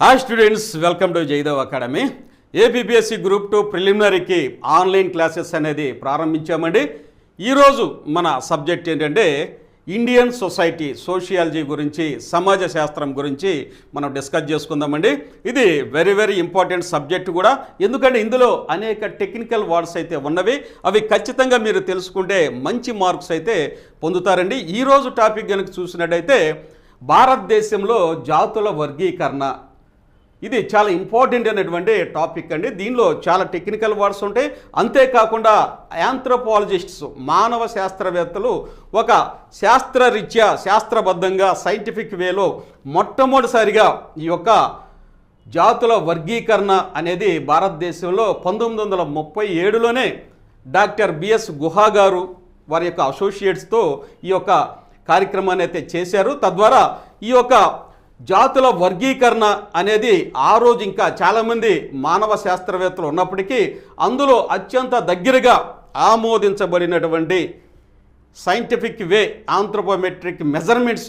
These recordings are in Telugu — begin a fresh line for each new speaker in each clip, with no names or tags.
Hi students, welcome to Jaidev academy. APPSC group 2 ప్రిలిమినరీకి ఆన్లైన్ క్లాసెస్ అనేది ప్రారంభించామండి. ఈరోజు మన సబ్జెక్ట్ ఏంటంటే ఇండియన్ సొసైటీ, సోషియాలజీ గురించి, సమాజ శాస్త్రం గురించి మనం డిస్కస్ చేసుకుందామండి. ఇది వెరీ వెరీ ఇంపార్టెంట్ సబ్జెక్ట్ కూడా, ఎందుకంటే ఇందులో అనేక టెక్నికల్ వర్డ్స్ అయితే ఉన్నవి. అవి ఖచ్చితంగా మీరు తెలుసుకుంటే మంచి మార్క్స్ అయితే పొందుతారండి. ఈరోజు టాపిక్ కనుక చూసినట్టయితే భారతదేశంలో జాతుల వర్గీకరణ. ఇది చాలా ఇంపార్టెంట్ అనేటువంటి టాపిక్ అండి. దీనిలో చాలా టెక్నికల్ వర్డ్స్ ఉంటాయి. అంతేకాకుండా ఆంథ్రోపాలజిస్ట్స్, మానవ శాస్త్రవేత్తలు ఒక శాస్త్రరీత్యా, శాస్త్రబద్ధంగా, సైంటిఫిక్ వేలో మొట్టమొదటిసారిగా ఈ యొక్క జాతుల వర్గీకరణ అనేది భారతదేశంలో 1937లోనే డాక్టర్ బిఎస్ గుహా గారు వారి యొక్క అసోసియేట్స్తో ఈ యొక్క కార్యక్రమాన్ని అయితే చేశారు. తద్వారా ఈ యొక్క జాతుల వర్గీకరణ అనేది ఆ రోజు ఇంకా చాలామంది మానవ శాస్త్రవేత్తలు ఉన్నప్పటికీ అందులో అత్యంత దగ్గరగా ఆమోదించబడినటువంటి సైంటిఫిక్ వే ఆంథ్రోపోమెట్రిక్ మెజర్మెంట్స్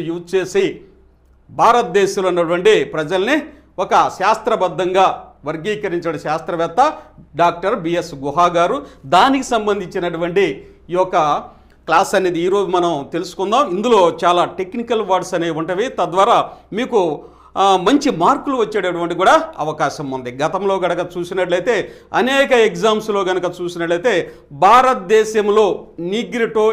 యూజ్ చేసి భారతదేశంలో ఉన్నటువంటి ప్రజల్ని ఒక శాస్త్రబద్ధంగా వర్గీకరించిన శాస్త్రవేత్త డాక్టర్ బిఎస్ గుహా గారు. దానికి సంబంధించినటువంటి ఈ యొక్క క్లాస్ అనేది ఈరోజు మనం తెలుసుకుందాం. ఇందులో చాలా టెక్నికల్ వర్డ్స్ అనేవి ఉంటాయి. తద్వారా మీకు మంచి మార్కులు వచ్చేటటువంటి కూడా అవకాశం ఉంది. గతంలో కనుక చూసినట్లయితే అనేక ఎగ్జామ్స్లో కనుక చూసినట్లయితే భారతదేశంలో నీగ్రిటో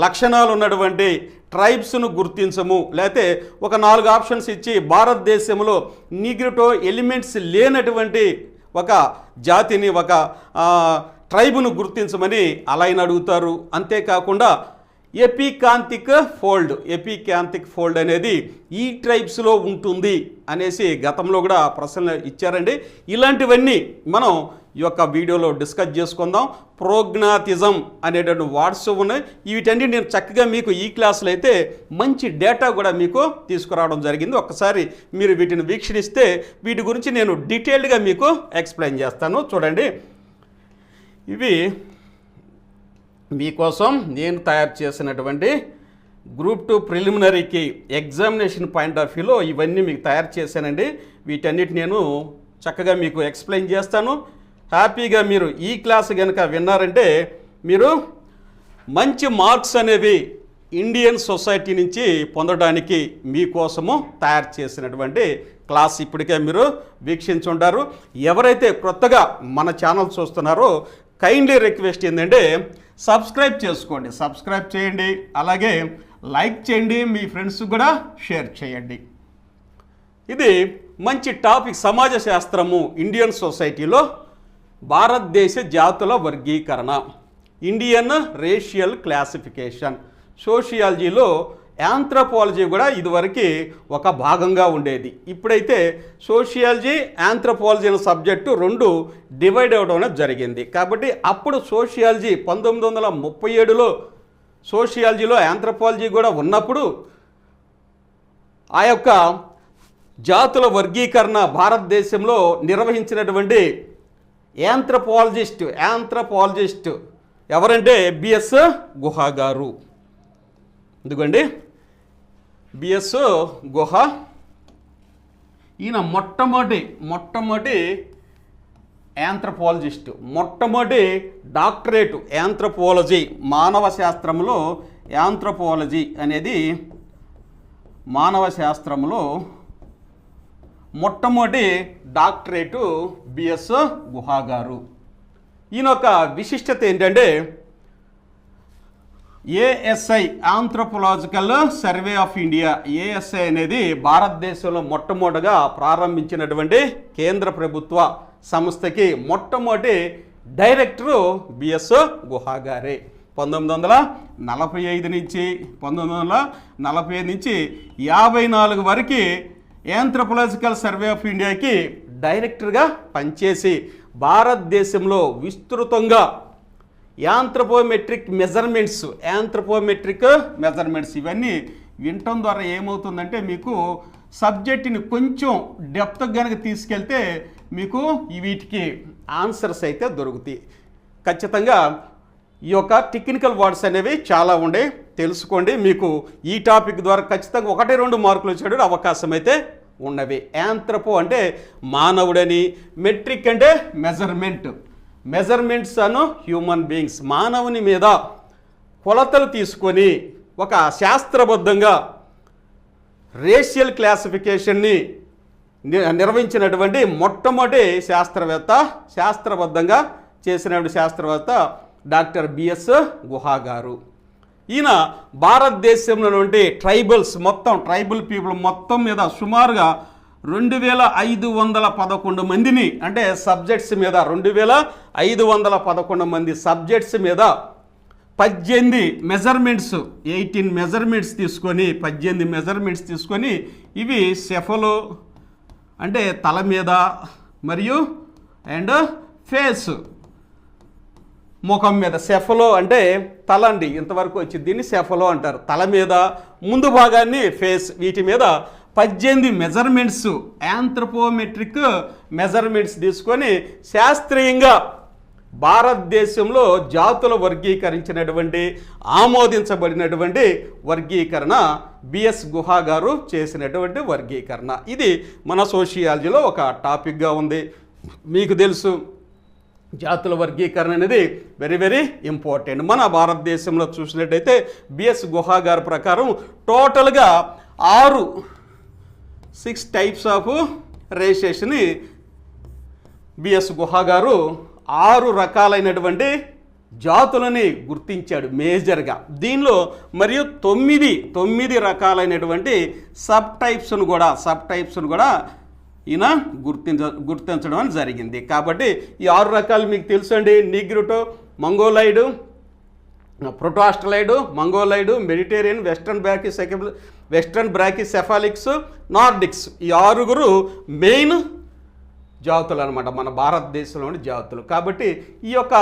లక్షణాలు ఉన్నటువంటి ట్రైబ్స్ను గుర్తించము, లేకపోతే ఒక 4 ఆప్షన్స్ ఇచ్చి భారతదేశంలో నీగ్రిటో ఎలిమెంట్స్ లేనటువంటి ఒక జాతిని, ఒక ట్రైబ్ను గుర్తించమని అలైన్ అడుగుతారు. అంతేకాకుండా ఎపికాంతిక్ ఫోల్డ్ అనేది ఈ ట్రైబ్స్లో ఉంటుంది అనేసి గతంలో కూడా ప్రశ్నలు ఇచ్చారండి. ఇలాంటివన్నీ మనం ఈ యొక్క వీడియోలో డిస్కస్ చేసుకుందాం. ప్రోగ్నాటిజం అనేటువంటి వర్డ్స్ ఉన్నాయి. వీటన్ని నేను చక్కగా మీకు ఈ క్లాసులో అయితే మంచి డేటా కూడా మీకు తీసుకురావడం జరిగింది. ఒక్కసారి మీరు వీటిని వీక్షణిస్తే వీటి గురించి నేను డీటెయిల్డ్గా మీకు ఎక్స్ప్లెయిన్ చేస్తాను. చూడండి, ఇవి మీకోసం నేను తయారు చేసినటువంటి గ్రూప్ 2 ప్రిలిమినరీకి ఎగ్జామినేషన్ పాయింట్ ఆఫ్ వ్యూలో ఇవన్నీ మీకు తయారు చేశానండి. వీటన్నిటి నేను చక్కగా మీకు ఎక్స్ప్లెయిన్ చేస్తాను. హ్యాపీగా మీరు ఈ క్లాస్ కనుక విన్నారంటే మీరు మంచి మార్క్స్ అనేవి ఇండియన్ సొసైటీ నుంచి పొందడానికి మీకోసము తయారు చేసినటువంటి క్లాస్ ఇప్పటికే మీరు వీక్షించుంటారు. ఎవరైతే కొత్తగా మన ఛానల్ చూస్తున్నారో కైండ్లీ రిక్వెస్ట్ ఏంటంటే సబ్స్క్రైబ్ చేసుకోండి, సబ్స్క్రైబ్ చేయండి, అలాగే లైక్ చేయండి, మీ ఫ్రెండ్స్ కూడా షేర్ చేయండి. ఇది మంచి టాపిక్. సమాజ శాస్త్రము, ఇండియన్ సొసైటీలో భారతదేశ జాతుల వర్గీకరణ, ఇండియన్ రేషియల్ క్లాసిఫికేషన్, సోషియాలజీలో ఆంథ్రోపాలజీ కూడా ఇదివరకు ఒక భాగంగా ఉండేది. ఇప్పుడైతే సోషియాలజీ, ఆంథ్రోపాలజీ అనే సబ్జెక్టు 2 డివైడ్ అవడం అనేది జరిగింది. కాబట్టి అప్పుడు సోషియాలజీ 1937లో సోషియాలజీలో ఆంథ్రోపాలజీ కూడా ఉన్నప్పుడు ఆ యొక్క జాతుల వర్గీకరణ భారతదేశంలో నిర్వహించినటువంటి ఆంథ్రోపాలజిస్ట్ ఎవరంటే బిఎస్ గుహా గారు. ఎందుకండి బిఎస్ గుహా, ఈయన మొట్టమొదటి ఆంథ్రోపాలజిస్ట్, మొట్టమొదటి డాక్టరేట్ ఆంథ్రోపాలజీ, మానవ శాస్త్రంలో ఆంథ్రోపాలజీ అనేది మానవ శాస్త్రంలో మొట్టమొదటి డాక్టరేటు బిఎస్ గుహా గారు. ఈయన ఒక విశిష్టత ఏంటంటే ASI, anthropological survey of India, ASI అనేది భారతదేశంలో మొట్టమొదటిగా ప్రారంభించినటువంటి కేంద్ర ప్రభుత్వ సంస్థకి మొట్టమొదటి డైరెక్టరు బిఎస్ గుహా గారే. 1945 నుంచి 54 వరకు ఆంథ్రోపోలాజికల్ సర్వే ఆఫ్ ఇండియాకి డైరెక్టర్గా పనిచేసి భారతదేశంలో విస్తృతంగా ఆంథ్రోపోమెట్రిక్ మెజర్మెంట్స్ ఇవన్నీ వినటం ద్వారా ఏమవుతుందంటే మీకు సబ్జెక్టుని కొంచెం డెప్త్ కనుక తీసుకెళ్తే మీకు వీటికి ఆన్సర్స్ అయితే దొరుకుతాయి. ఖచ్చితంగా ఈ యొక్క టెక్నికల్ వర్డ్స్ అనేవి చాలా ఉండే తెలుసుకోండి. మీకు ఈ టాపిక్ ద్వారా ఖచ్చితంగా 1-2 మార్కులు వచ్చే అవకాశం అయితే ఉన్నవి. యాంథ్రపో అంటే మానవుడని, మెట్రిక్ అంటే మెజర్మెంట్స్ అను హ్యూమన్ బీయింగ్స్, మానవుని మీద కొలతలు తీసుకొని ఒక శాస్త్రబద్ధంగా రేషియల్ క్లాసిఫికేషన్ని నిర్వహించినటువంటి మొట్టమొదటి శాస్త్రబద్ధంగా చేసినటువంటి శాస్త్రవేత్త డాక్టర్ బిఎస్ గుహా గారు. ఈయన భారతదేశంలో నుండి ట్రైబల్ పీపుల్ మొత్తం మీద సుమారుగా 2511 మందిని, అంటే సబ్జెక్ట్స్ మీద 2511 మంది సబ్జెక్ట్స్ మీద 18 మెజర్మెంట్స్ 18 మెజర్మెంట్స్ తీసుకొని 18 మెజర్మెంట్స్ తీసుకొని ఇవి సెఫలో అంటే తల మీద మరియు అండ్ ఫేస్ ముఖం మీద, సెఫలో అంటే తల అండి, ఇంతవరకు వచ్చి దీన్ని సెఫలో అంటారు. తల మీద ముందు భాగాన్ని ఫేస్, వీటి మీద 18 మెజర్మెంట్స్ యాంథ్రోపోమెట్రిక్ మెజర్మెంట్స్ తీసుకొని శాస్త్రీయంగా భారతదేశంలో జాతుల వర్గీకరించినటువంటి ఆమోదించబడినటువంటి వర్గీకరణ బిఎస్ గుహా గారు చేసినటువంటి వర్గీకరణ. ఇది మన సోషియాలజీలో ఒక టాపిక్గా ఉంది. మీకు తెలుసు జాతుల వర్గీకరణ అనేది వెరీ వెరీ ఇంపార్టెంట్. మన భారతదేశంలో చూసినట్టయితే బిఎస్ గుహా గారి ప్రకారం టోటల్గా 6 టైప్స్ ఆఫ్ రేషియేషన్ని బిఎస్ గుహా గారు 6 రకాలైనటువంటి జాతులని గుర్తించాడు మేజర్గా. దీనిలో మరియు 9 రకాలైనటువంటి సబ్ టైప్స్ను కూడా ఈయన గుర్తించడం అని జరిగింది. కాబట్టి ఈ 6 రకాలు మీకు తెలుసు అండి. నిగ్రిటో, మంగోలైడ్, ప్రోటో-ఆస్ట్రలాయిడ్, మంగోలైడ్, మెడిటేరియన్, వెస్ట్రన్ బ్రాకిసెఫాలిక్స్, నార్డిక్స్, ఈ 6 మెయిన్ జాతులు అనమాట మన భారతదేశంలోని జాతులు. కాబట్టి ఈ యొక్క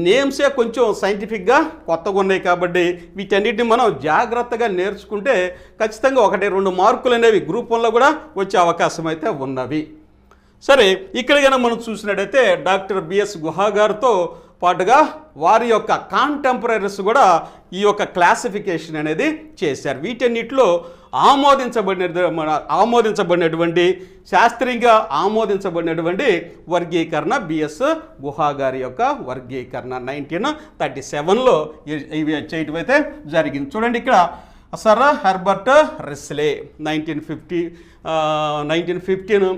నేమ్సే కొంచెం సైంటిఫిక్గా కొత్తగా ఉన్నాయి. కాబట్టి వీటన్నిటిని మనం జాగ్రత్తగా నేర్చుకుంటే ఖచ్చితంగా 1-2 మార్కులు అనేవి గ్రూప్ 1లో కూడా వచ్చే అవకాశం అయితే ఉన్నవి. సరే, ఇక్కడ కనుక మనం చూసినట్టయితే డాక్టర్ బిఎస్ గుహా గారితో పాటుగా వారి యొక్క కాంటెంపరీస్ కూడా ఈ యొక్క క్లాసిఫికేషన్ అనేది చేశారు. వీటన్నిటిలో ఆమోదించబడినటువంటి శాస్త్రీయంగా ఆమోదించబడినటువంటి వర్గీకరణ బిఎస్ గుహా గారి యొక్క వర్గీకరణ 1937లో ఇవి చేయటం అయితే జరిగింది. చూడండి, ఇక్కడ సర్ హెర్బర్ట్ రిస్లే 1915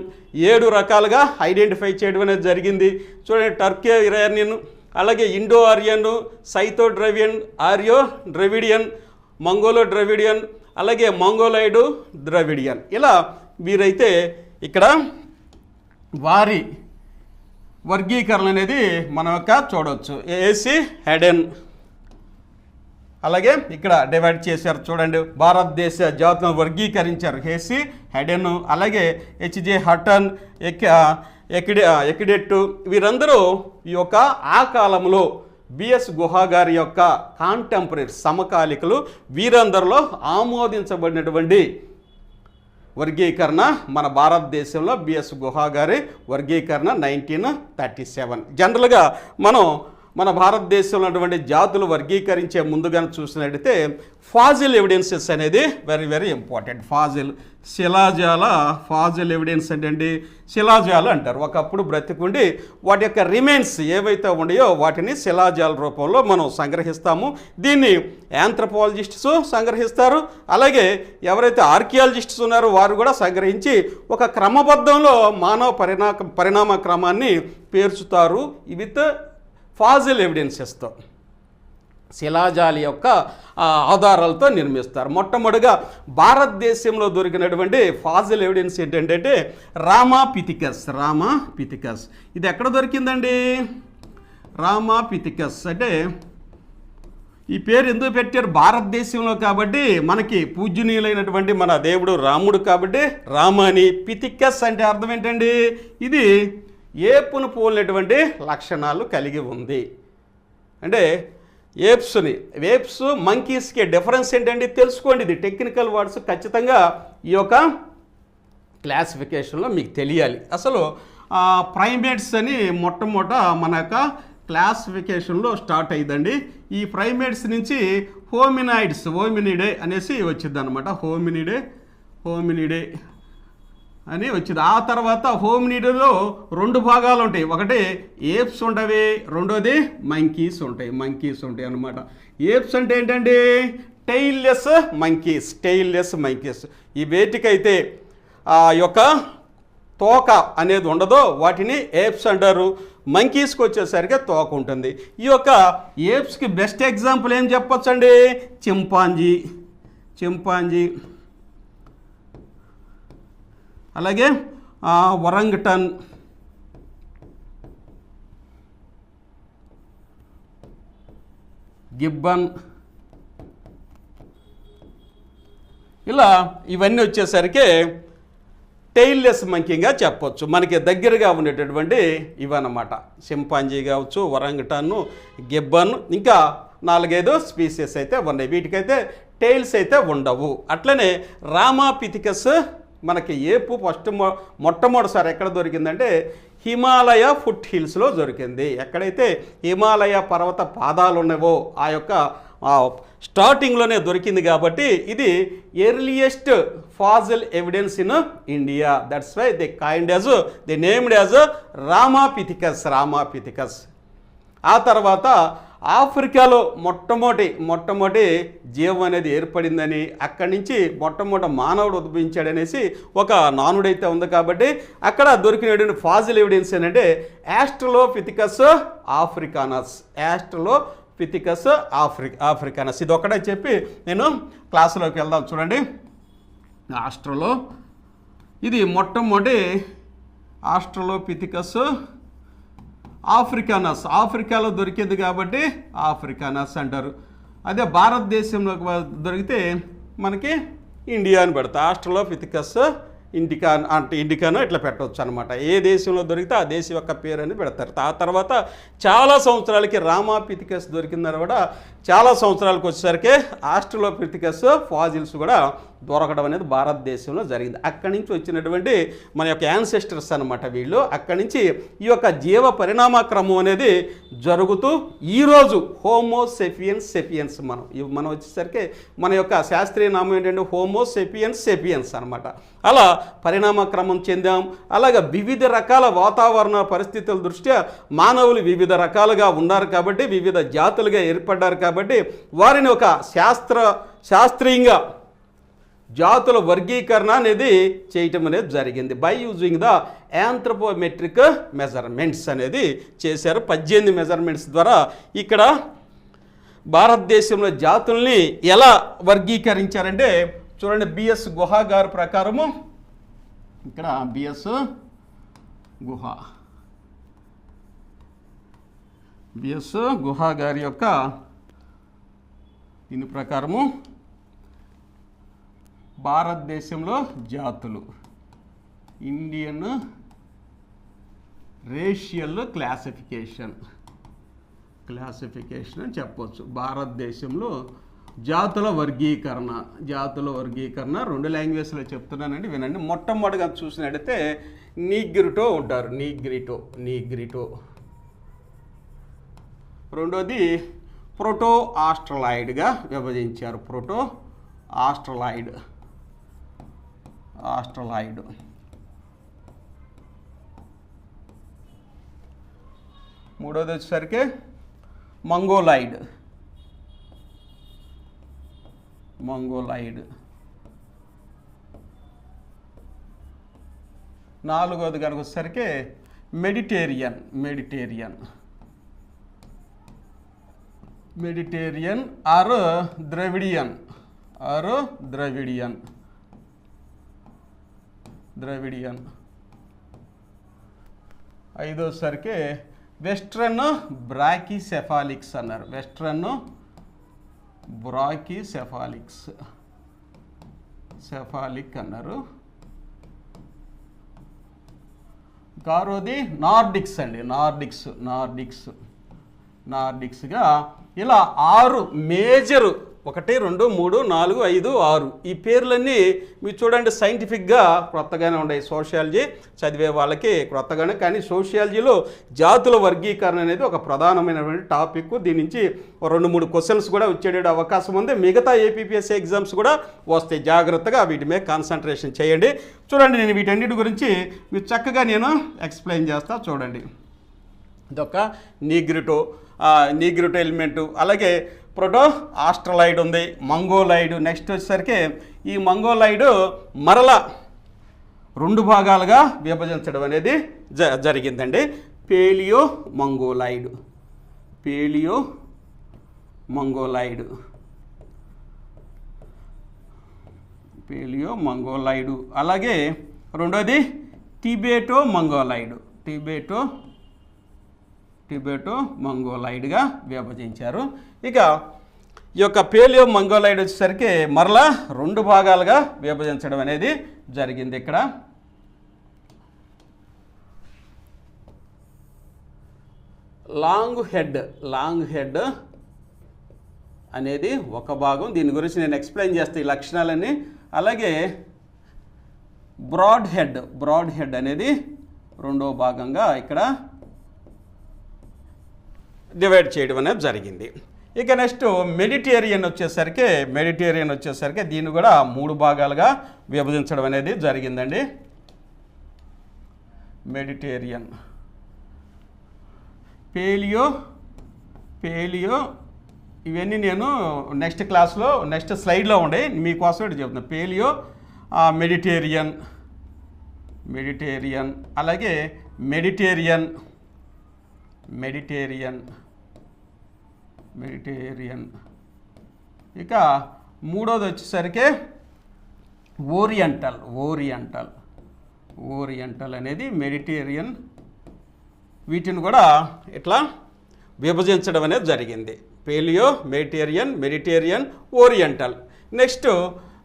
7 రకాలుగా ఐడెంటిఫై చేయడం అనేది జరిగింది. చూడండి, టర్కీ ఇరానియన్, అలాగే ఇండో ఆరియన్, సైతో డ్రవియన్, ఆర్యో ద్రవిడియన్, మంగోలో ద్రవిడియన్, అలాగే మంగోలైడ్ ద్రవిడియన్, ఇలా వీరైతే ఇక్కడ వారి వర్గీకరణ అనేది మనం యొక్క చూడవచ్చు. ఏసి హెడెన్, అలాగే ఇక్కడ డివైడ్ చేశారు. చూడండి, భారతదేశ జాతులను వర్గీకరించారు. హేసి హెడెన్, అలాగే హెచ్జే హటన్, ఎకిడెట్టు, వీరందరూ ఈ యొక్క ఆ కాలంలో బిఎస్ గుహా గారి యొక్క కాంటెంపరీ సమకాలికలు, వీరందరిలో ఆమోదించబడినటువంటి వర్గీకరణ మన భారతదేశంలో బిఎస్ గుహా గారి వర్గీకరణ 1937. జనరల్గా మన భారతదేశంలో ఉన్నటువంటి జాతులు వర్గీకరించే ముందుగా చూసినట్టయితే ఫాజిల్ ఎవిడెన్సెస్ అనేది very very important. Fossil evidence అంటే శిలాజాలు అంటారు. ఒకప్పుడు బ్రతికుండి వాటి యొక్క రిమైన్స్ ఏవైతే ఉన్నాయో వాటిని శిలాజాల రూపంలో మనం సంగ్రహిస్తాము. దీన్ని యాంథ్రోపాలజిస్ట్స్ సంగ్రహిస్తారు, అలాగే ఎవరైతే ఆర్కియాలజిస్ట్స్ ఉన్నారో వారు కూడా సంగ్రహించి ఒక క్రమబద్ధంలో మానవ పరిణామ క్రమాన్ని పేర్చుతారు విత్ ఫాజిల్ ఎవిడెన్సెస్తో, శిలాజాల యొక్క ఆధారాలతో నిర్మిస్తారు. మొట్టమొదటిగా భారతదేశంలో దొరికినటువంటి ఫాజిల్ ఎవిడెన్స్ ఏంటంటే రామాపిథికస్. ఇది ఎక్కడ దొరికిందండి? రామాపిథికస్ అంటే ఈ పేరు ఎందుకు పెట్టారు? భారతదేశంలో కాబట్టి మనకి పూజ్యనీయులైనటువంటి మన దేవుడు రాముడు కాబట్టి రామాని. పిథికస్ అంటే అర్థం ఏంటండి? ఇది ఏపును పోలినటువంటి లక్షణాలు కలిగి ఉంది. అంటే ఏప్స్ మంకీస్కి డిఫరెన్స్ ఏంటండి తెలుసుకోండి. ఇది టెక్నికల్ వర్డ్స్ ఖచ్చితంగా ఈ యొక్క క్లాసిఫికేషన్లో మీకు తెలియాలి. అసలు ప్రైమేట్స్ అని మొట్టమొదట మన యొక్క క్లాసిఫికేషన్లో స్టార్ట్ అయ్యిందండి. ఈ ప్రైమేట్స్ నుంచి హోమినిడే అనేసి వచ్చింది అనమాట. హోమినిడే అని వచ్చింది. ఆ తర్వాత హోమినిడేలో 2 భాగాలు ఉంటాయి. ఒకటి ఏప్స్ ఉండవి, రెండోది మంకీస్ ఉంటాయి అనమాట. ఏప్స్ అంటే ఏంటండి? టెయిల్లెస్ మంకీస్. ఈ వేటికైతే ఆ యొక్క తోక అనేది ఉండదో వాటిని ఏప్స్ అంటారు. మంకీస్కి వచ్చేసరికి తోక ఉంటుంది. ఈ యొక్క ఏప్స్కి బెస్ట్ ఎగ్జాంపుల్ ఏం చెప్పొచ్చండి? చింపాంజీ, అలాగే ఒరంగుటన్, గిబ్బన్, ఇలా ఇవన్నీ వచ్చేసరికి టెయిల్లెస్ మంకీగా చెప్పొచ్చు. మనకి దగ్గరగా ఉండేటటువంటి ఇవన్నమాట. చింపాంజీ కావచ్చు, ఒరంగుటాను, గిబ్బన్, ఇంకా 4-5 స్పీసెస్ అయితే ఉన్నాయి. వీటికైతే టెయిల్స్ అయితే ఉండవు. అట్లనే రామాపిథికస్ మనకి ఏపు మొట్టమొదటిసారి ఎక్కడ దొరికిందంటే హిమాలయ ఫుట్ హిల్స్లో దొరికింది. ఎక్కడైతే హిమాలయ పర్వత పాదాలు ఉన్నావో ఆ యొక్క స్టార్టింగ్లోనే దొరికింది కాబట్టి ఇది earliest fossil evidence in India. That's why they named as Ramapithecus. ఆ తర్వాత ఆఫ్రికాలో మొట్టమొదటి జీవం అనేది ఏర్పడిందని, అక్కడి నుంచి మొట్టమొదటి మానవుడు ఉద్భవించాడనేసి ఒక నానుడైతే ఉంది. కాబట్టి అక్కడ దొరికినటువంటి ఫాజిల్ ఎవిడెన్స్ ఏంటంటే ఆస్ట్రలోపిథికస్ ఆఫ్రికానస్. ఇది ఒకటే చెప్పి నేను క్లాసులోకి వెళ్దాం. చూడండి, ఇది మొట్టమొదటి ఆస్ట్రలోపిథికస్ ఆఫ్రికాలో దొరికేది కాబట్టి ఆఫ్రికానస్ అంటారు. అదే భారతదేశంలోకి దొరికితే మనకి ఇండియా అని పెడతా. ఆస్ట్రలోపిథికస్ ఇండికానో ఇట్లా పెట్టవచ్చు అనమాట. ఏ దేశంలో దొరికితే ఆ దేశం యొక్క పేరు అని పెడతారు. ఆ తర్వాత చాలా సంవత్సరాలకి రామాపిథికస్ దొరికిందని కూడా చాలా సంవత్సరాలకు వచ్చేసరికి ఆస్ట్రలోపిథికస్ ఫాజిల్స్ కూడా దొరకడం అనేది భారతదేశంలో జరిగింది. అక్కడి నుంచి వచ్చినటువంటి మన యొక్క యాన్సెస్టర్స్ అనమాట వీళ్ళు. అక్కడి నుంచి ఈ యొక్క జీవ పరిణామ క్రమం అనేది జరుగుతూ ఈరోజు హోమోసెపియన్స్ మనం వచ్చేసరికి మన యొక్క శాస్త్రీయ నామం ఏంటంటే హోమోసెపియన్స్ అనమాట. అలా పరిణామ క్రమం చెందాం. అలాగే వివిధ రకాల వాతావరణ పరిస్థితుల దృష్ట్యా మానవులు వివిధ రకాలుగా ఉన్నారు కాబట్టి, వివిధ జాతులుగా ఏర్పడ్డారు కాబట్టి వారిని ఒక శాస్త్రీయంగా జాతుల వర్గీకరణ అనేది చేయటం అనేది జరిగింది. బై యూజింగ్ ద యాంథ్రోపోమెట్రిక్ మెజర్మెంట్స్ అనేది చేశారు. 18 మెజర్మెంట్స్ ద్వారా ఇక్కడ భారతదేశంలో జాతుల్ని ఎలా వర్గీకరించారంటే చూడండి, బిఎస్ గుహా గారి ప్రకారము ఇక్కడ బిఎస్ గుహా గారి యొక్క దీని ప్రకారము భారతదేశంలో జాతులు ఇండియన్ రేషియల్ క్లాసిఫికేషన్ అని చెప్పవచ్చు. భారతదేశంలో జాతుల వర్గీకరణ 2 లాంగ్వేజ్లో చెప్తున్నానండి, వినండి. మొట్టమొదటిగా చూసినట్టయితే నీగ్రిటో ఉంటారు. నీగ్రిటో. రెండోది ప్రోటో-ఆస్ట్రలాయిడ్గా విభజించారు. ప్రోటో-ఆస్ట్రలాయిడ్. మూడోది వచ్చేసరికి మంగోలాయిడ్. నాలుగోది కనుక వచ్చేసరికి మెడిటేరియన్ ఆర్ ద్రవిడియన్. ఐదోసరికి వెస్ట్రన్ బ్రాకీసెఫాలిక్స్ అన్నారు. సెఫాలిక్ అన్నారు. ఆరోది నార్డిక్స్ అండి. నార్డిక్స్గా ఇలా 6 మేజర్ 1 2 3 4 5 6 ఈ పేర్లన్నీ మీరు చూడండి సైంటిఫిక్గా క్రొత్తగానే ఉన్నాయి. సోషియాలజీ చదివే వాళ్ళకి క్రొత్తగానే, కానీ సోషియాలజీలో జాతుల వర్గీకరణ అనేది ఒక ప్రధానమైనటువంటి టాపిక్. దీని నుంచి 2-3 క్వశ్చన్స్ కూడా వచ్చే అవకాశం ఉంది. మిగతా APPSC ఎగ్జామ్స్ కూడా వస్తాయి. జాగ్రత్తగా వీటి మీద కాన్సన్ట్రేషన్ చేయండి. చూడండి, నేను వీటన్నిటి గురించి మీరు చక్కగా నేను ఎక్స్ప్లెయిన్ చేస్తా. చూడండి, ఇదొక నీగ్రిటో ఎలిమెంటు, అలాగే ప్రోటో-ఆస్ట్రలాయిడ్ ఉంది, మంగోలాయిడ్. నెక్స్ట్ వచ్చేసరికి ఈ మంగోలాయిడ్ మరల 2 భాగాలుగా విభజించడం అనేది జరిగిందండి. పేలియో మంగోలాయిడ్, అలాగే రెండోది టిబెటో మంగోలాయిడ్గా విభజించారు. ఇక ఈ యొక్క పేలియో మంగోలాయిడ్ వచ్చేసరికి మరలా 2 భాగాలుగా విభజించడం అనేది జరిగింది. ఇక్కడ లాంగ్ హెడ్ అనేది ఒక భాగం. దీని గురించి నేను ఎక్స్ప్లెయిన్ చేస్తాను ఈ లక్షణాలన్నీ. అలాగే బ్రాడ్ హెడ్ అనేది 2వ భాగంగా ఇక్కడ డివైడ్ చేయడం అనేది జరిగింది. ఇక నెక్స్ట్ మెడిటేరియన్ వచ్చేసరికి దీన్ని కూడా 3 భాగాలుగా విభజించడం అనేది జరిగిందండి. మెడిటేరియన్, పేలియో ఇవన్నీ నేను నెక్స్ట్ క్లాస్లో నెక్స్ట్ స్లైడ్లో ఉండే మీకోసం ఇటు చెప్తున్నాను. పేలియో, మెడిటేరియన్, అలాగే మెడిటేరియన్, ఇక మూడోది వచ్చేసరికి ఓరియంటల్ అనేది మెడిటేరియన్. వీటిని కూడా ఇట్లా విభజించడం అనేది జరిగింది. Paleo, Mediterranean, oriental. Next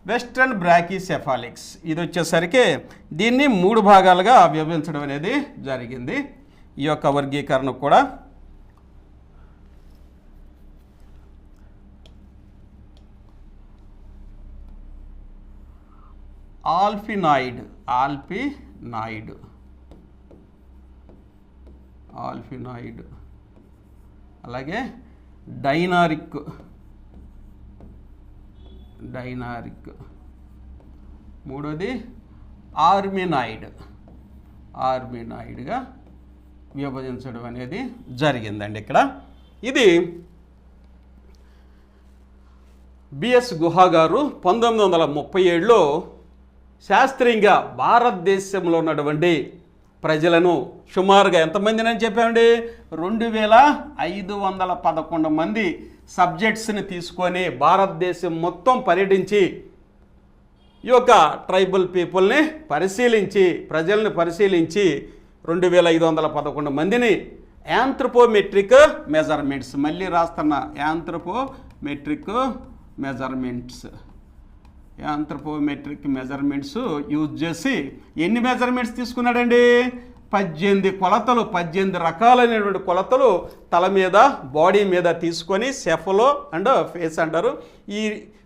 western brachycephalics, ఇది వచ్చేసరికి దీన్ని 3 భాగాలుగా విభజించడం అనేది జరిగింది. ఈ యొక్క వర్గీకరణ కూడా ఆల్పినాయిడ్, అలాగే డైనారిక్, మూడోది ఆర్మినాయిడ్గా విభజించడం అనేది జరిగిందండి. ఇక్కడ ఇది బిఎస్ గుహా గారు 1937లో శాస్త్రీయంగా భారతదేశంలో ఉన్నటువంటి ప్రజలను సుమారుగా ఎంతమందిని అని చెప్పామండి, 2511 మంది సబ్జెక్ట్స్ని తీసుకొని భారతదేశం మొత్తం పర్యటించి ఈ యొక్క ట్రైబల్ పీపుల్ని ప్రజల్ని పరిశీలించి 2511 మందిని యాంథ్రోపోమెట్రిక్ మెజర్మెంట్స్, మళ్ళీ రాస్తున్న యాంథ్రోపోమెట్రిక్ మెజర్మెంట్స్ యూజ్ చేసి ఎన్ని మెజర్మెంట్స్ తీసుకున్నాడండి? 18 కొలతలు, 18 రకాలైనటువంటి కొలతలు తల మీద, బాడీ మీద తీసుకొని, సెఫలో అండ్ ఫేస్ అంటారు, ఈ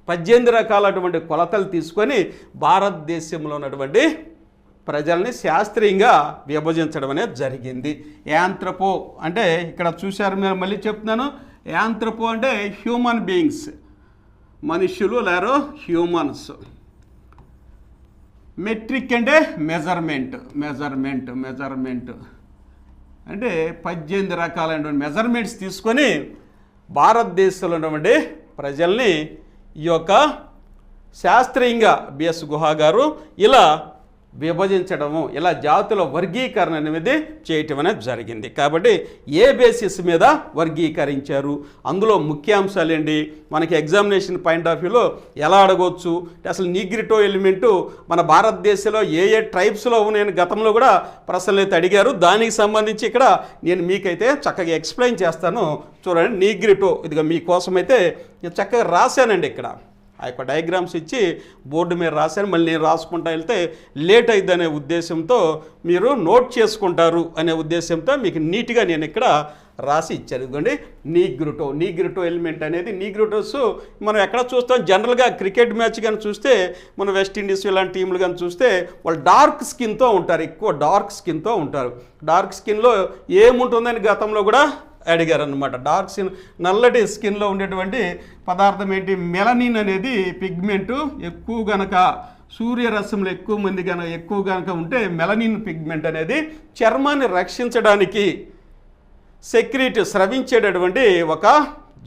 18 రకాలటువంటి కొలతలు తీసుకొని భారతదేశంలో ఉన్నటువంటి ప్రజల్ని శాస్త్రీయంగా విభజించడం అనేది జరిగింది. యాంథ్రోపో అంటే ఇక్కడ చూశారు మీరు, మళ్ళీ చెప్తున్నాను, యాంథ్రోపో అంటే హ్యూమన్ బీయింగ్స్, మనుష్యులు లేరు హ్యూమన్స్. మెట్రిక్ అంటే మెజర్మెంట్ అంటే 18 రకాలైనటువంటి మెజర్మెంట్స్ తీసుకొని భారతదేశంలో ఉన్నటువంటి ప్రజల్ని ఈ యొక్క శాస్త్రీయంగా బిఎస్ గుహా గారు ఇలా విభజించడము, ఇలా జాతుల వర్గీకరణ అనేది చేయటం అనేది జరిగింది. కాబట్టి ఏ బేసిస్ మీద వర్గీకరించారు, అందులో ముఖ్యాంశాలు ఏంటి, మనకి ఎగ్జామినేషన్ పాయింట్ ఆఫ్ వ్యూలో ఎలా అడగవచ్చు, అసలు నీగ్రిటో ఎలిమెంటు మన భారతదేశంలో ఏ ట్రైబ్స్లో ఉన్నాయని గతంలో కూడా ప్రశ్నలు అయితే అడిగారు. దానికి సంబంధించి ఇక్కడ నేను మీకైతే చక్కగా ఎక్స్ప్లెయిన్ చేస్తాను. చూడండి, నీగ్రిటో ఇదిగా మీకోసమైతే నేను చక్కగా రాశానండి. ఇక్కడ ఆ యొక్క డయాగ్రామ్స్ ఇచ్చి బోర్డు మీద రాశాను. మళ్ళీ నేను రాసుకుంటా వెళ్తే లేట్ అయింది అనే ఉద్దేశంతో మీరు నోట్ చేసుకుంటారు అనే ఉద్దేశంతో మీకు నీట్గా నేను ఇక్కడ రాసి ఇచ్చారు. ఇదిగోండి నీగ్రిటో ఎలిమెంట్ అనేది. నీగ్రిటోస్ మనం ఎక్కడ చూస్తాం, జనరల్గా క్రికెట్ మ్యాచ్ కానీ చూస్తే, మన వెస్టిండీస్ ఇలాంటి టీంలు కానీ చూస్తే వాళ్ళు డార్క్ స్కిన్తో ఉంటారు, ఎక్కువ డార్క్ స్కిన్తో ఉంటారు. డార్క్ స్కిన్లో ఏముంటుందని గతంలో కూడా అడిగారు అనమాట. డార్క్ స్కిన్, నల్లటి స్కిన్లో ఉండేటువంటి పదార్థం ఏంటి, మెలనిన్ అనేది పిగ్మెంటు ఎక్కువ గనక సూర్యరశ్మిలో ఎక్కువ గనక ఉంటే మెలనిన్ పిగ్మెంట్ అనేది చర్మాన్ని రక్షించడానికి స్రవించేటటువంటి ఒక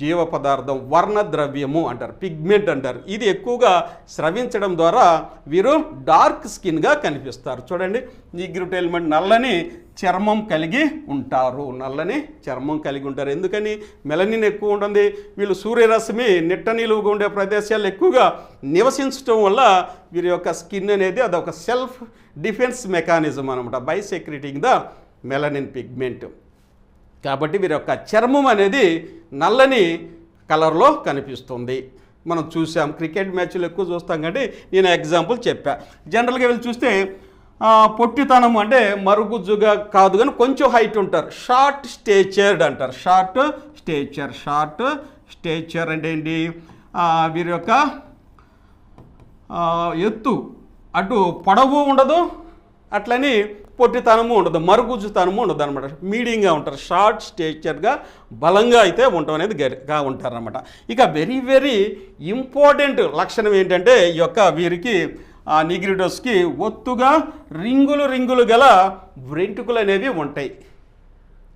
జీవ పదార్థం, వర్ణద్రవ్యము అంటారు, పిగ్మెంట్ అంటారు. ఇది ఎక్కువగా స్రవించడం ద్వారా వీరు డార్క్ స్కిన్గా కనిపిస్తారు. చూడండి, నీగ్రిటో ఎలిమెంట్ నల్లని చర్మం కలిగి ఉంటారు, ఎందుకని మెలనిన్ ఎక్కువ ఉంటుంది. వీళ్ళు సూర్యరశ్మి నిట్ట నిలువుగా ఉండే ప్రదేశాలు ఎక్కువగా నివసించడం వల్ల వీరి యొక్క స్కిన్ అనేది అదొక సెల్ఫ్ డిఫెన్స్ మెకానిజం అనమాట, by secreting the melanin pigment. కాబట్టి వీరి యొక్క చర్మం అనేది నల్లని కలర్లో కనిపిస్తుంది. మనం చూసాం, క్రికెట్ మ్యాచ్లు ఎక్కువ చూస్తాం కాబట్టి నేను ఎగ్జాంపుల్ చెప్పా. జనరల్గా వీళ్ళు చూస్తే పొట్టితనం అంటే మరుగుజ్జుగా కాదు కానీ కొంచెం హైట్ ఉంటారు, షార్ట్ స్టేచర్డ్ అంటారు. షార్ట్ స్టేచర్ అంటే ఏంటి, వీరి యొక్క ఎత్తు అటు పొడవు ఉండదు, అట్లని పొట్టితనము ఉండదు, మరుగుజ్జుతనము ఉండదు అనమాట, మీడియంగా ఉంటారు. షార్ట్ స్టేచర్గా బలంగా అయితే ఉండటం అనేది ఉంటారనమాట. ఇక వెరీ వెరీ ఇంపార్టెంట్ లక్షణం ఏంటంటే ఈ యొక్క వీరికి నీగ్రిటోస్కి ఒత్తుగా రింగులు గల వెంట్రుకలు అనేవి ఉంటాయి.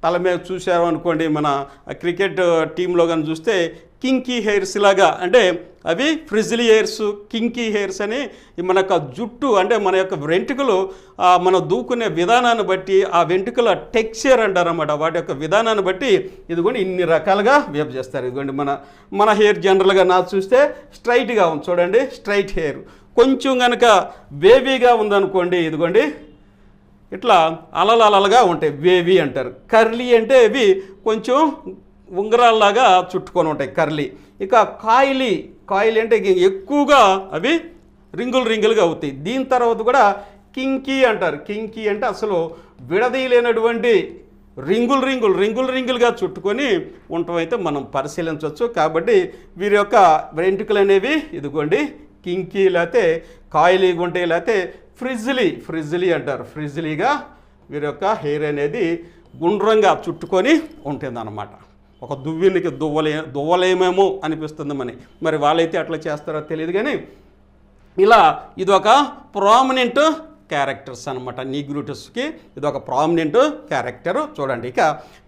తల మీద చూసారు అనుకోండి, మన క్రికెట్ టీంలో కానీ చూస్తే కింకీ హెయిర్స్ లాగా, అంటే అవి ఫ్రిజిలీ హెయిర్స్, కింకీ హెయిర్స్ అని మన యొక్క జుట్టు అంటే మన యొక్క వెంట్రుకలు మనం దూకునే విధానాన్ని బట్టి ఆ వెంట్రుకల టెక్స్చర్ అంటారన్నమాట, వాటి యొక్క విధానాన్ని బట్టి ఇదిగోండి ఇన్ని రకాలుగా వేపు చేస్తారు. ఇదిగోండి మన హెయిర్ జనరల్గా నా చూస్తే స్ట్రైట్గా ఉంది, చూడండి స్ట్రైట్ హెయిర్. కొంచెం కనుక వేవీగా ఉందనుకోండి, ఇదిగోండి ఇట్లా అలలగా ఉంటాయి, వేవీ అంటారు. కర్లీ అంటే ఇవి కొంచెం ఉంగరాల్లాగా చుట్టుకొని ఉంటాయి, కర్లీ. ఇక కాయిలీ అంటే ఎక్కువగా అవి రింగులుగా అవుతాయి. దీని తర్వాత కూడా కింకీ అంటారు. కింకీ అంటే అసలు విడదీయలేనటువంటి రింగులుగా చుట్టుకొని ఉండటం అయితే మనం పరిశీలించవచ్చు. కాబట్టి వీరి యొక్క వెంట్రుకలు అనేవి ఇదిగోండి కింకీ, లేకపోతే కాయిలీగా ఉంటాయి, లేకపోతే ఫ్రిజిలీ అంటారు. ఫ్రిజిలీగా వీరి యొక్క హెయిర్ అనేది గుండ్రంగా చుట్టుకొని ఉంటుంది అన్నమాట. ఒక దువ్వినికి దువ్వలేమేమో అనిపిస్తుంది మరి వాళ్ళైతే అట్లా చేస్తారో తెలియదు కానీ ఇలా ఇది ఒక ప్రామినెంట్ క్యారెక్టర్స్ అనమాట. నీగ్రిటోస్కి ఇది ఒక ప్రామినెంట్ క్యారెక్టర్. చూడండి, ఇక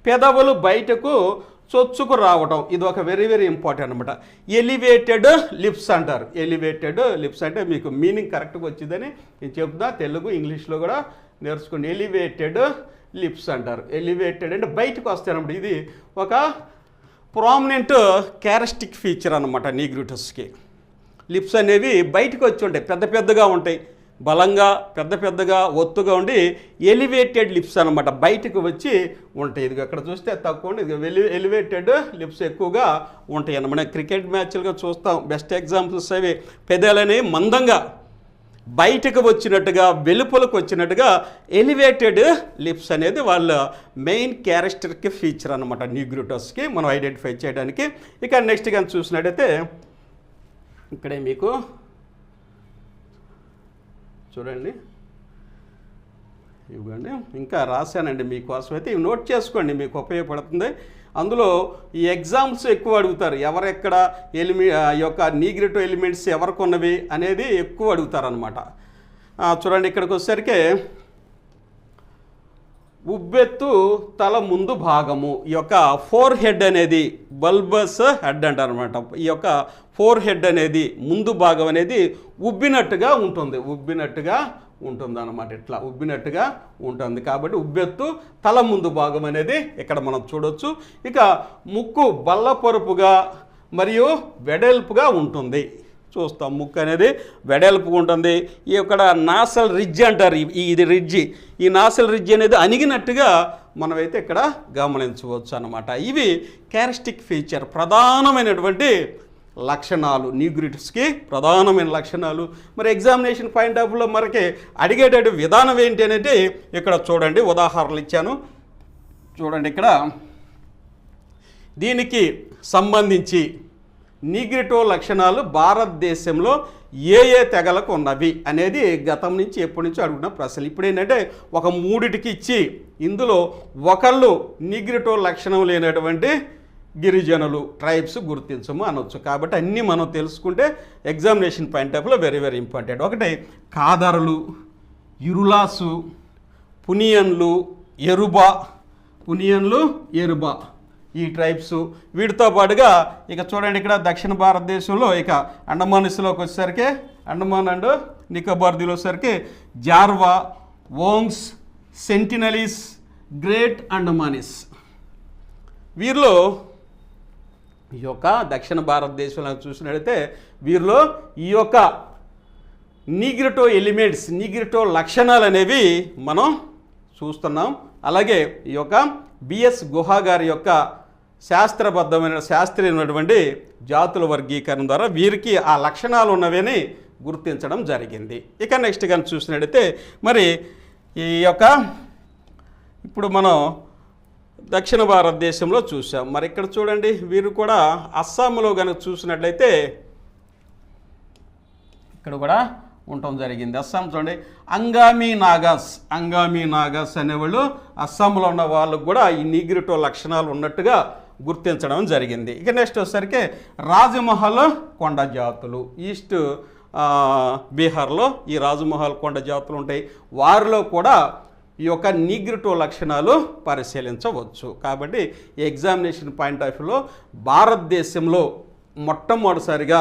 పెదవులు బయటకు చొచ్చుకు రావటం, ఇది ఒక వెరీ వెరీ ఇంపార్టెంట్ అనమాట. ఎలివేటెడ్ లిప్స్ అంటారు. ఎలివేటెడ్ లిప్స్ అంటే మీకు మీనింగ్ కరెక్ట్గా వచ్చిందని నేను చెప్తున్నా, తెలుగు ఇంగ్లీష్లో కూడా నేర్చుకోండి. ఎలివేటెడ్ లిప్స్ అంటారు. ఎలివేటెడ్ అంటే బయటకు వస్తాయన్నమాట. ఇది ఒక ప్రామినెంట్ క్యారెక్టరిస్టిక్ ఫీచర్ అనమాట నీగ్రిటోస్కి. లిప్స్ అనేవి బయటకు వచ్చి ఉంటాయి, పెద్దగా ఉంటాయి, బలంగా పెద్దగా ఒత్తుగా ఉండి ఎలివేటెడ్ లిప్స్ అనమాట, బయటకు వచ్చి ఉంటాయి. ఇది అక్కడ చూస్తే తక్కువ ఉండి ఎలివేటెడ్ లిప్స్ ఎక్కువగా ఉంటాయి అన్నమాట. క్రికెట్ మ్యాచ్లుగా చూస్తాం, బెస్ట్ ఎగ్జాంపుల్స్ అవి. పెదాలని మందంగా బయటకు వచ్చినట్టుగా వెలుపలకు వచ్చినట్టుగా ఎలివేటెడ్ లిప్స్ అనేది వాళ్ళ మెయిన్ క్యారెక్టరిస్టిక్ ఫీచర్ అనమాట నీగ్రిటోస్కి మనం ఐడెంటిఫై చేయడానికి. ఇక నెక్స్ట్ కానీ చూసినట్టయితే ఇక్కడే మీకు చూడండి, ఇవ్వండి ఇంకా రాశానండి మీకోసం అయితే, ఇవి నోట్ చేసుకోండి, మీకు ఉపయోగపడుతుంది. అందులో ఈ ఎగ్జామ్స్ ఎక్కువ అడుగుతారు, ఎవరెక్కడ యొక్క నీగ్రిటో ఎలిమెంట్స్ ఎవరికి ఉన్నవి అనేది ఎక్కువ అడుగుతారు అనమాట. చూడండి, ఇక్కడికి వచ్చేసరికి ఉబ్బెత్తు తల ముందు భాగము, ఈ యొక్క ఫోర్ హెడ్ అనేది బల్బస్ హెడ్ అంటారు అనమాట. ఈ యొక్క ఫోర్ హెడ్ అనేది ముందు భాగం అనేది ఉబ్బినట్టుగా ఉంటుంది అన్నమాట. ఇట్లా ఉబ్బినట్టుగా ఉంటుంది. కాబట్టి ఉబ్బెత్తు తల ముందు భాగం అనేది ఇక్కడ మనం చూడొచ్చు. ఇక ముక్కు బల్లపరుపుగా మరియు వెడల్పుగా ఉంటుంది. చూస్తాం, ముక్కు అనేది వెడల్పుగా ఉంటుంది. ఇక్కడ నాసల్ రిడ్జ్ అంటారు, ఇది రిడ్జి. ఈ నాసల్ రిడ్జ్ అనేది అణిగినట్టుగా మనమైతే ఇక్కడ గమనించవచ్చు అన్నమాట. ఇవి క్యారెక్టరిస్టిక్ ఫీచర్, ప్రధానమైనటువంటి లక్షణాలు, నీగ్రిటోస్కి ప్రధానమైన లక్షణాలు. మరి ఎగ్జామినేషన్ పాయింట్ ఆఫ్ వ్యూలో మనకి అడిగేటటువంటి విధానం ఏంటి అనేది ఇక్కడ చూడండి, ఉదాహరణలు ఇచ్చాను చూడండి. ఇక్కడ దీనికి సంబంధించి నిగ్రిటో లక్షణాలు భారతదేశంలో ఏ ఏ తెగలకు ఉన్నవి అనేది గతం నుంచి ఎప్పటి నుంచో అడుగుతున్న ప్రశ్నలు. ఇప్పుడు ఏంటంటే ఒక మూడిటికి ఇచ్చి ఇందులో ఒకళ్ళు నిగ్రిటో లక్షణం లేనటువంటి గిరిజనులు ట్రైబ్స్ గుర్తించము అనొచ్చు. కాబట్టి అన్నీ మనం తెలుసుకుంటే ఎగ్జామినేషన్ పాయింట్ ఆఫ్ లో వెరీ వెరీ ఇంపార్టెంట్. ఒకటి కాదరులు, ఇరులాసు, పునియన్లు, ఎరుబా, పునియన్లు, ఎరుబా ఈ ట్రైబ్స్. వీటితో పాటుగా ఇక చూడండి ఇక్కడ దక్షిణ భారతదేశంలో ఇక అండమానిస్లోకి వచ్చేసరికి అండమాన్ అండ్ నికోబార్ దీవులు వచ్చేసరికి జార్వా, ఓంగ్స్, సెంటినలీస్, గ్రేట్ అండమానిస్. వీరిలో ఈ యొక్క దక్షిణ భారతదేశంలో చూసినట్లయితే వీరిలో ఈ యొక్క నిగ్రిటో ఎలిమెంట్స్, నిగ్రిటో లక్షణాలు అనేవి మనం చూస్తున్నాం. అలాగే ఈ యొక్క బిఎస్ గుహా గారి యొక్క శాస్త్రీయమైనటువంటి జాతుల వర్గీకరణ ద్వారా వీరికి ఆ లక్షణాలు ఉన్నవని గుర్తించడం జరిగింది. ఇక నెక్స్ట్ కానీ చూసినట్టయితే మరి ఈ యొక్క ఇప్పుడు మనం దక్షిణ భారతదేశంలో చూసాం. మరి ఇక్కడ చూడండి వీరు కూడా అస్సాంలో కనుక చూసినట్లయితే ఇక్కడ కూడా ఉండటం జరిగింది. అస్సాం చూడండి అంగామి నాగాస్ అనేవాళ్ళు అస్సాంలో ఉన్న వాళ్ళకు కూడా ఈ నిగ్రిటో లక్షణాలు ఉన్నట్టుగా గుర్తించడం జరిగింది. ఇక నెక్స్ట్ వచ్చేసరికి రాజమహల్ కొండ జాతులు. ఈస్ట్ బీహార్లో ఈ రాజమహల్ కొండ జాతులు ఉంటాయి. వారిలో కూడా ఈ యొక్క నిగ్రిటో లక్షణాలు పరిశీలించవచ్చు. కాబట్టి ఎగ్జామినేషన్ పాయింట్ ఆఫ్ వ్యూలో భారతదేశంలో మొట్టమొదటిసారిగా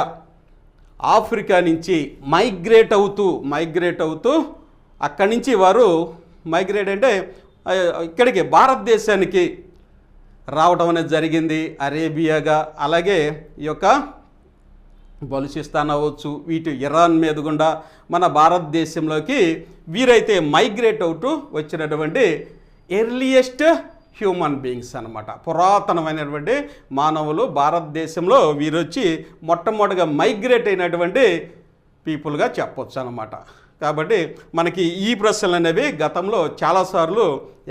ఆఫ్రికా నుంచి మైగ్రేట్ అవుతూ అక్కడి నుంచి వారు మైగ్రేట్ అంటే ఇక్కడికి భారతదేశానికి రావడం అనేది జరిగింది. అరేబియాగా, అలాగే ఈ యొక్క బలుచిస్తాన్ అవ్వచ్చు, వీటి ఇరాన్ మీద గుండా మన భారతదేశంలోకి వీరైతే మైగ్రేట్ అవుతూ వచ్చినటువంటి ఎర్లియెస్ట్ హ్యూమన్ బీయింగ్స్ అన్నమాట. పురాతనమైనటువంటి మానవులు భారతదేశంలో వీరొచ్చి మొట్టమొదటిగా మైగ్రేట్ అయినటువంటి పీపుల్గా చెప్పొచ్చు అన్నమాట. కాబట్టి మనకి ఈ ప్రశ్నలు అనేవి గతంలో చాలాసార్లు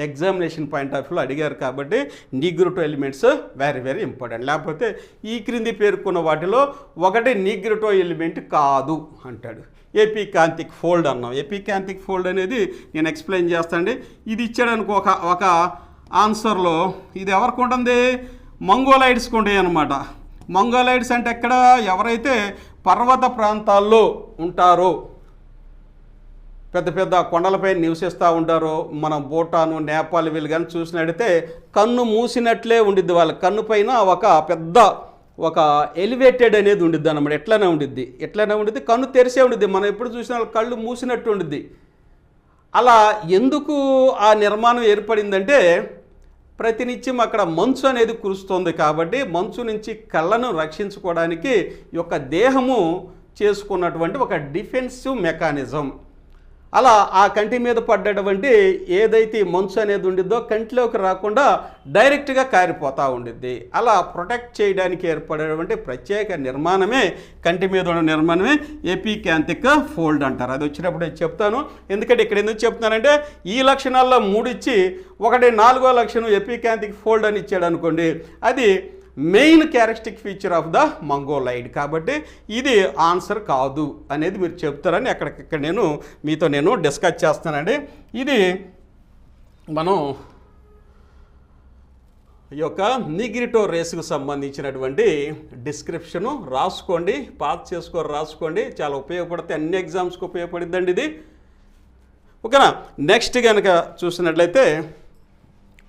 ఎగ్జామినేషన్ పాయింట్ ఆఫ్ వ్యూలో అడిగారు. కాబట్టి నిగ్రిటో ఎలిమెంట్స్ వెరీ వెరీ ఇంపార్టెంట్. లేకపోతే ఈ క్రింది పేర్కొన్న వాటిలో ఒకటి నిగ్రిటో ఎలిమెంట్ కాదు అంటాడు. ఎపికాంతిక్ ఫోల్డ్ అన్నాం. ఎపికాంతిక్ ఫోల్డ్ అనేది నేను ఎక్స్ప్లెయిన్ చేస్తానండి. ఇది ఇచ్చాడానికి ఒక ఆన్సర్లో ఇది ఎవరికి ఉంటుంది? మంగోలైడ్స్కి ఉంటాయి అన్నమాట. మంగోలైడ్స్ అంటే ఎక్కడ? ఎవరైతే పర్వత ప్రాంతాల్లో ఉంటారో, పెద్ద పెద్ద కొండలపై నివసిస్తూ ఉంటారో, మనం భూటాను, నేపాల్ వీళ్ళు కానీ చూసినట్టయితే కన్ను మూసినట్లే ఉండిద్ది. వాళ్ళ కన్ను పైన ఒక ఎలివేటెడ్ అనేది ఉండిద్ది అన్నమాట. ఎట్లనే ఉండిద్ది, కన్ను తెరిసే ఉండిద్ది. మనం ఎప్పుడు చూసినా కళ్ళు మూసినట్టు ఉండిద్ది. అలా ఎందుకు ఆ నిర్మాణం ఏర్పడిందంటే ప్రతినిత్యం అక్కడ మంచు అనేది కురుస్తుంది. కాబట్టి మంచు నుంచి కళ్ళను రక్షించుకోవడానికి ఈ యొక్క దేహము చేసుకున్నటువంటి ఒక డిఫెన్సివ్ మెకానిజం. అలా ఆ కంటి మీద పడ్డటువంటి ఏదైతే మంచు అనేది ఉండిద్దో కంటిలోకి రాకుండా డైరెక్ట్గా కారిపోతూ ఉండిద్ది. అలా ప్రొటెక్ట్ చేయడానికి ఏర్పడేటువంటి ప్రత్యేక నిర్మాణమే, కంటి మీద ఉన్న నిర్మాణమే ఎపికాంతిక్ ఫోల్డ్ అంటారు. అది వచ్చినప్పుడు చెప్తాను. ఎందుకంటే ఇక్కడ ఎందుకు చెప్తున్నానంటే ఈ లక్షణాల్లో 3 ఇచ్చి ఒకటి 4వ లక్షణం ఎపికాంతిక్ ఫోల్డ్ అని ఇచ్చాడు అనుకోండి, అది main characteristic feature of the Mongoloid. కాబట్టి ఇది ఆన్సర్ కాదు అనేది మీరు చెప్తారని అక్కడిక్కడ మీతో నేను డిస్కస్ చేస్తానండి. ఇది మనం ఈ యొక్క నిగ్రిటో రేసుకు సంబంధించినటువంటి డిస్క్రిప్షను రాసుకోండి, పాస్ రాసుకోండి. చాలా ఉపయోగపడితే అన్ని ఎగ్జామ్స్కి ఉపయోగపడిద్దండి ఇది. ఓకేనా? నెక్స్ట్ కనుక చూసినట్లయితే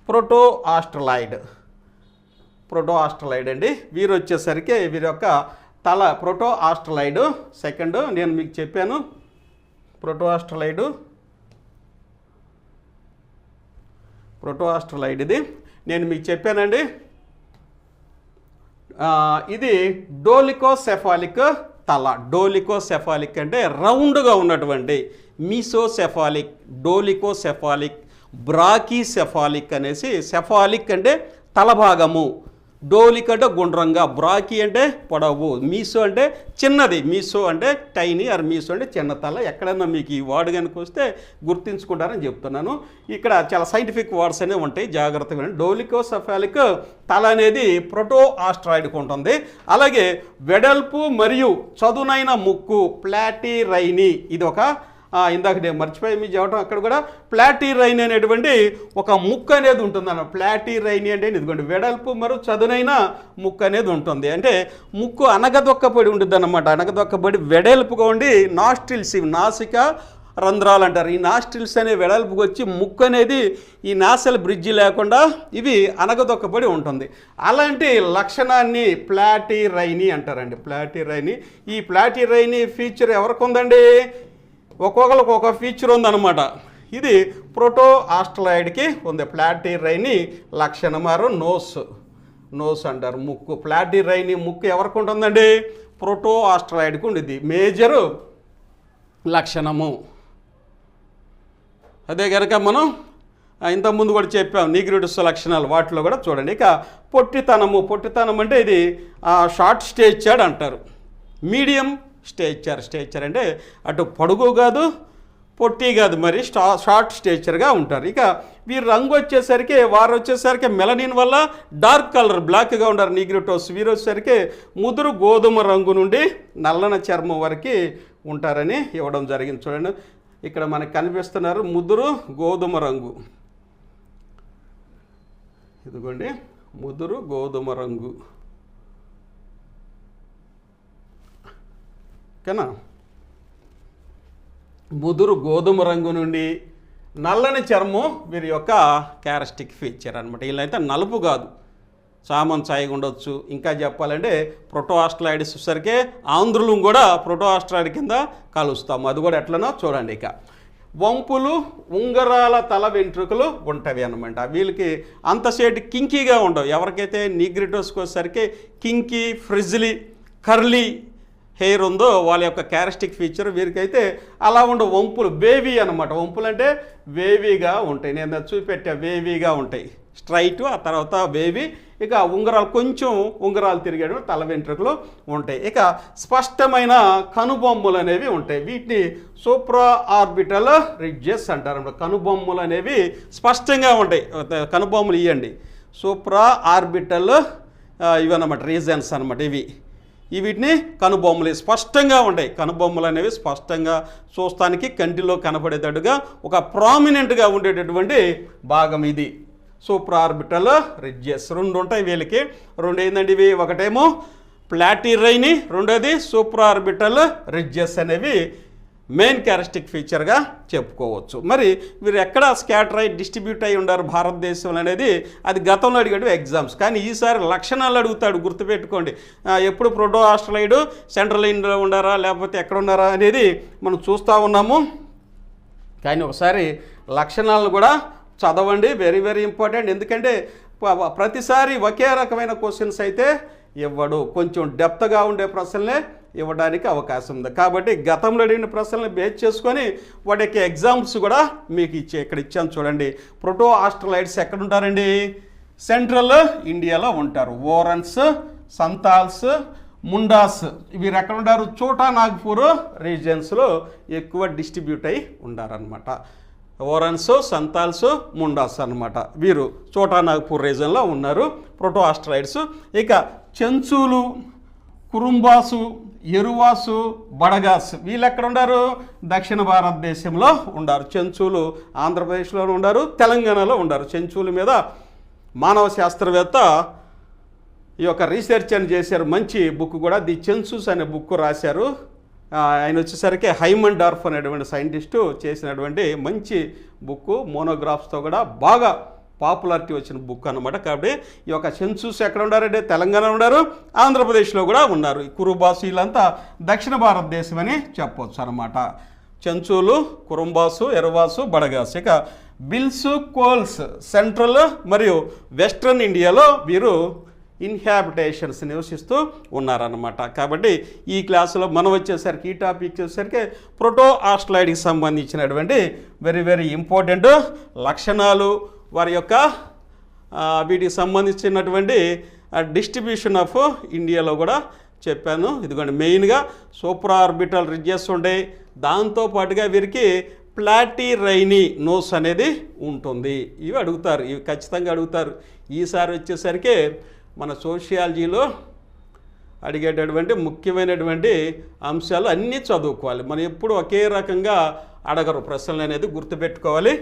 ప్రోటో-ఆస్ట్రలాయిడ్ అండి. వీరు వచ్చేసరికి వీరి యొక్క ప్రోటో-ఆస్ట్రలాయిడ్ సెకండ్ నేను మీకు చెప్పాను. ప్రోటో-ఆస్ట్రలాయిడ్ ఇది నేను మీకు చెప్పానండి. ఇది డోలికోసెఫాలిక్ డోలికోసెఫాలిక్ అంటే రౌండ్గా ఉన్నటువంటి, మీసోసెఫాలిక్, డోలికోసెఫాలిక్, బ్రాకీసెఫాలిక్ అనేసి, సెఫాలిక్ అంటే తలభాగము, డోలిక్ అంటే గుండ్రంగా, బ్రాకీ అంటే పొడవు, మీసో అంటే చిన్నది, మీసో అంటే టైనీ ఆర్ మీసో అంటే చిన్న తల. ఎక్కడన్నా మీకు ఈ వర్డ్ కనుక వస్తే గుర్తుంచుకుంటారని చెప్తున్నాను. ఇక్కడ చాలా సైంటిఫిక్ వర్డ్స్ అనేవి ఉంటాయి, జాగ్రత్తగా వినండి. డోలికోసెఫాలిక్ తల అనేది ప్రోటో ఆస్ట్రాయిడ్కి ఉంటుంది. అలాగే వెడల్పు మరియు చదునైన ముక్కు ప్లాటిరైని, ఇది ఒక ఇందాక నేను మర్చిపోయి మీకు చెప్పడం, అక్కడ కూడా ప్లాటిరైని అనేటువంటి ఒక ముక్కు అనేది ఉంటుందన్న. ప్లాటిరైని అంటే ఇదిగోండి వెడల్పు మరియు చదునైన ముక్కు అనేది ఉంటుంది. అంటే ముక్కు అనగదొక్కబడి ఉంటుంది అన్నమాట. అనగదొక్కబడి వెడల్పుగా ఉండి నాస్ట్రిల్స్, ఇవి నాసిక రంధ్రాలు అంటారు. ఈ నాస్ట్రిల్స్ అనే వెడల్పుకి వచ్చి ముక్కు అనేది ఈ నాసల్ బ్రిడ్జి లేకుండా ఇవి అనగదొక్కబడి ఉంటుంది. అలాంటి లక్షణాన్ని ప్లాటిరైని అంటారండి. ప్లాటిరైని, ఈ ప్లాటిరైని ఫీచర్ ఎవరికి ఉందండి? ఒక్కొక్కరికి ఒక ఫీచర్ ఉందన్నమాట. ఇది ప్రోటో ఆస్ట్రలాయిడ్కి ఉంది ప్లాటిరైని లక్షణం. మారు నోస్ అంటారు, ముక్కు. ప్లాటిరైని ముక్కు ఎవరికి ఉంటుందండి? ప్రోటో ఆస్ట్రలాయిడ్కి ఉండేది మేజరు లక్షణము. అదే కనుక మనం ఇంతకుముందు కూడా చెప్పాం నీగ్రిటోస్ లక్షణాలు, వాటిలో కూడా చూడండి. ఇక పొట్టితనం అంటే ఇది షార్ట్ స్టేచర్డ్ అంటారు, మీడియం స్టేచర్ అంటే అటు పొడుగు కాదు పొట్టి కాదు, మరి షార్ట్ స్టేచర్గా ఉంటారు. ఇక వీరి రంగు వచ్చేసరికి వారు వచ్చేసరికి మెలనిన్ వల్ల డార్క్ కలర్ బ్లాక్గా ఉంటారు నీగ్రిటోస్. వీరు వచ్చేసరికి ముదురు గోధుమ రంగు నుండి నల్లన చర్మం వరకు ఉంటారని ఇవ్వడం జరిగింది. చూడండి ఇక్కడ మనకు కనిపిస్తున్నారు ముదురు గోధుమ రంగు, ఇదిగోండి ముదురు గోధుమ రంగు. ఓకేనా? ముదురు గోధుమ రంగు నుండి నల్లని చర్మం వీరి యొక్క క్యారెక్టరిస్టిక్ ఫీచర్ అనమాట. వీళ్ళైతే నలుపు కాదు, చామన్ ఛాయగా ఉండొచ్చు. ఇంకా చెప్పాలంటే ప్రోటో ఆస్ట్రలాయిడ్స్ సరికే ఆంధ్రులు కూడా ప్రోటో ఆస్ట్రలాయిడ్ కింద కలుస్తాము. అది కూడా ఎట్లనో చూడండి. ఇక వంపులు ఉంగరాల తల వెంట్రుకలు ఉంటవి అన్నమాట. వీళ్ళకి అంతసేటు కింకీగా ఉండవు. ఎవరికైతే నీగ్రిటోస్కి వచ్చేసరికి కింకీ, ఫ్రిజ్లీ, కర్లీ హెయిర్ ఉందో వాళ్ళ యొక్క క్యారెక్టరిస్టిక్ ఫీచర్. వీరికైతే అలా ఉండవు, వంపులు వేవీ అనమాట. వంపులు అంటే వేవీగా ఉంటాయి, నేను చూపెట్టా, వేవీగా ఉంటాయి, స్ట్రైట్, ఆ తర్వాత వేవీ. ఇక ఉంగరాలు, కొంచెం ఉంగరాలు తిరిగేటప్పుడు తల వెంట్రుకలు ఉంటాయి. ఇక స్పష్టమైన కనుబొమ్మలు అనేవి ఉంటాయి. వీటిని సూప్రా ఆర్బిటల్ రిడ్జెస్ అంటారు. కనుబొమ్మలు అనేవి స్పష్టంగా ఉంటాయి. కనుబొమ్మలు ఇవ్వండి, సూప్రా ఆర్బిటల్ ఇవన్నమాట రీజన్స్ అనమాట. వీటిని కనుబొమ్మలు స్పష్టంగా ఉంటాయి. కనుబొమ్మలు అనేవి స్పష్టంగా చూస్తానికి కంటిలో కనపడేటట్టుగా ఒక ప్రామినెంట్గా ఉండేటటువంటి భాగం ఇది సూప్రా ఆర్బిటల్ రిడ్జెస్. రెండు ఉంటాయి వీళ్ళకి. రెండు ఏంటంటే ఇవి, ఒకటేమో ప్లాటిరైని, రెండోది సూప్రా ఆర్బిటల్ రిడ్జెస్ అనేవి మెయిన్ క్యారెక్టరిస్టిక్ ఫీచర్గా చెప్పుకోవచ్చు. మరి వీరు ఎక్కడ స్కాటర్ డిస్ట్రిబ్యూట్ అయి ఉండారు భారతదేశంలో అనేది అది గతంలో అడిగాడు ఎగ్జామ్స్. కానీ ఈసారి లక్షణాలు అడుగుతాడు, గుర్తుపెట్టుకోండి. ఎప్పుడు ప్రోటో ఆస్ట్రలాయిడ్ సెంట్రల్ ఇండియాలో ఉండారా లేకపోతే ఎక్కడ ఉన్నారా అనేది మనం చూస్తూ ఉన్నాము. కానీ ఒకసారి లక్షణాలను కూడా చదవండి, వెరీ వెరీ ఇంపార్టెంట్. ఎందుకంటే ప్రతిసారి ఒకే రకమైన క్వశ్చన్స్ అయితే ఇవ్వడు, కొంచెం డెప్త్గా ఉండే ప్రశ్నలే ఇవ్వడానికి అవకాశం ఉంది. కాబట్టి గతంలో అడిగిన ప్రశ్నలను బేస్ చేసుకొని వాటికి ఎగ్జామ్స్ కూడా మీకు ఇక్కడ ఇచ్చాను చూడండి. ప్రోటో ఆస్ట్రలాయిడ్స్ ఎక్కడ ఉంటారండి? సెంట్రల్ ఇండియాలో ఉంటారు. ఓరన్స్, సంతాల్స్, ముండాస్ వీరు ఎక్కడ ఉంటారు? చోటా నాగ్పూర్ రీజియన్స్లో ఎక్కువ డిస్ట్రిబ్యూట్ అయి ఉండారనమాట. ఓరన్స్, సంతాల్స్, ముండాస్ అనమాట. వీరు చోటా నాగ్పూర్ రీజియన్లో ఉన్నారు ప్రోటో ఆస్ట్రలాయిడ్స్. ఇక చెంచులు, కురుంబాసు, ఎరువాసు, బడగాస్ వీళ్ళు ఎక్కడ ఉండారు? దక్షిణ భారతదేశంలో ఉండారు. చెంచులు ఆంధ్రప్రదేశ్లో ఉండారు, తెలంగాణలో ఉండారు. చెంచుల మీద మానవ శాస్త్రవేత్త ఈ యొక్క రీసెర్చ్ అని చేశారు, మంచి బుక్ కూడా, ది చెన్సూస్ అనే బుక్ రాశారు. ఆయన వచ్చేసరికి హైమన్ డార్ఫ్ అనేటువంటి సైంటిస్టు చేసినటువంటి మంచి బుక్, మోనోగ్రాఫ్స్తో కూడా బాగా పాపులారిటీ వచ్చిన బుక్ అనమాట. కాబట్టి ఈ యొక్క సెన్సస్ ఎక్కడ ఉన్నారంటే తెలంగాణ ఉన్నారు, ఆంధ్రప్రదేశ్లో కూడా ఉన్నారు. ఈ కురుబాసు వీళ్ళంతా దక్షిణ భారతదేశం అని చెప్పవచ్చు అనమాట. చెంచులు, కురుంబాసు, ఎరవాసు, బడగాసు. ఇక బిల్సు, కోల్స్ సెంట్రల్ మరియు వెస్ట్రన్ ఇండియాలో వీరు ఇన్హాబిటేషన్స్ నివసిస్తూ ఉన్నారన్నమాట. కాబట్టి ఈ క్లాసులో మనం వచ్చేసరికి ఈ టాపిక్ వచ్చేసరికి ప్రోటో ఆస్ట్రలాయిడ్కి సంబంధించినటువంటి వెరీ వెరీ ఇంపార్టెంట్ లక్షణాలు, వారి యొక్క వీటికి సంబంధించినటువంటి డిస్ట్రిబ్యూషన్ ఆఫ్ ఇండియాలో కూడా చెప్పాను. ఇదిగోండి మెయిన్గా సూపర్ ఆర్బిటల్ రిడ్జెస్ ఉంటాయి, దాంతోపాటుగా వీరికి ప్లాటిరైనీ నోస్ అనేది ఉంటుంది. ఇవి అడుగుతారు, ఇవి ఖచ్చితంగా అడుగుతారు. ఈసారి వచ్చేసరికి మన సోషియాలజీలో అడిగేటటువంటి ముఖ్యమైనటువంటి అంశాలు అన్నీ చదువుకోవాలి. మనం ఎప్పుడు ఒకే రకంగా అడగరు ప్రశ్నలు అనేది గుర్తుపెట్టుకోవాలి.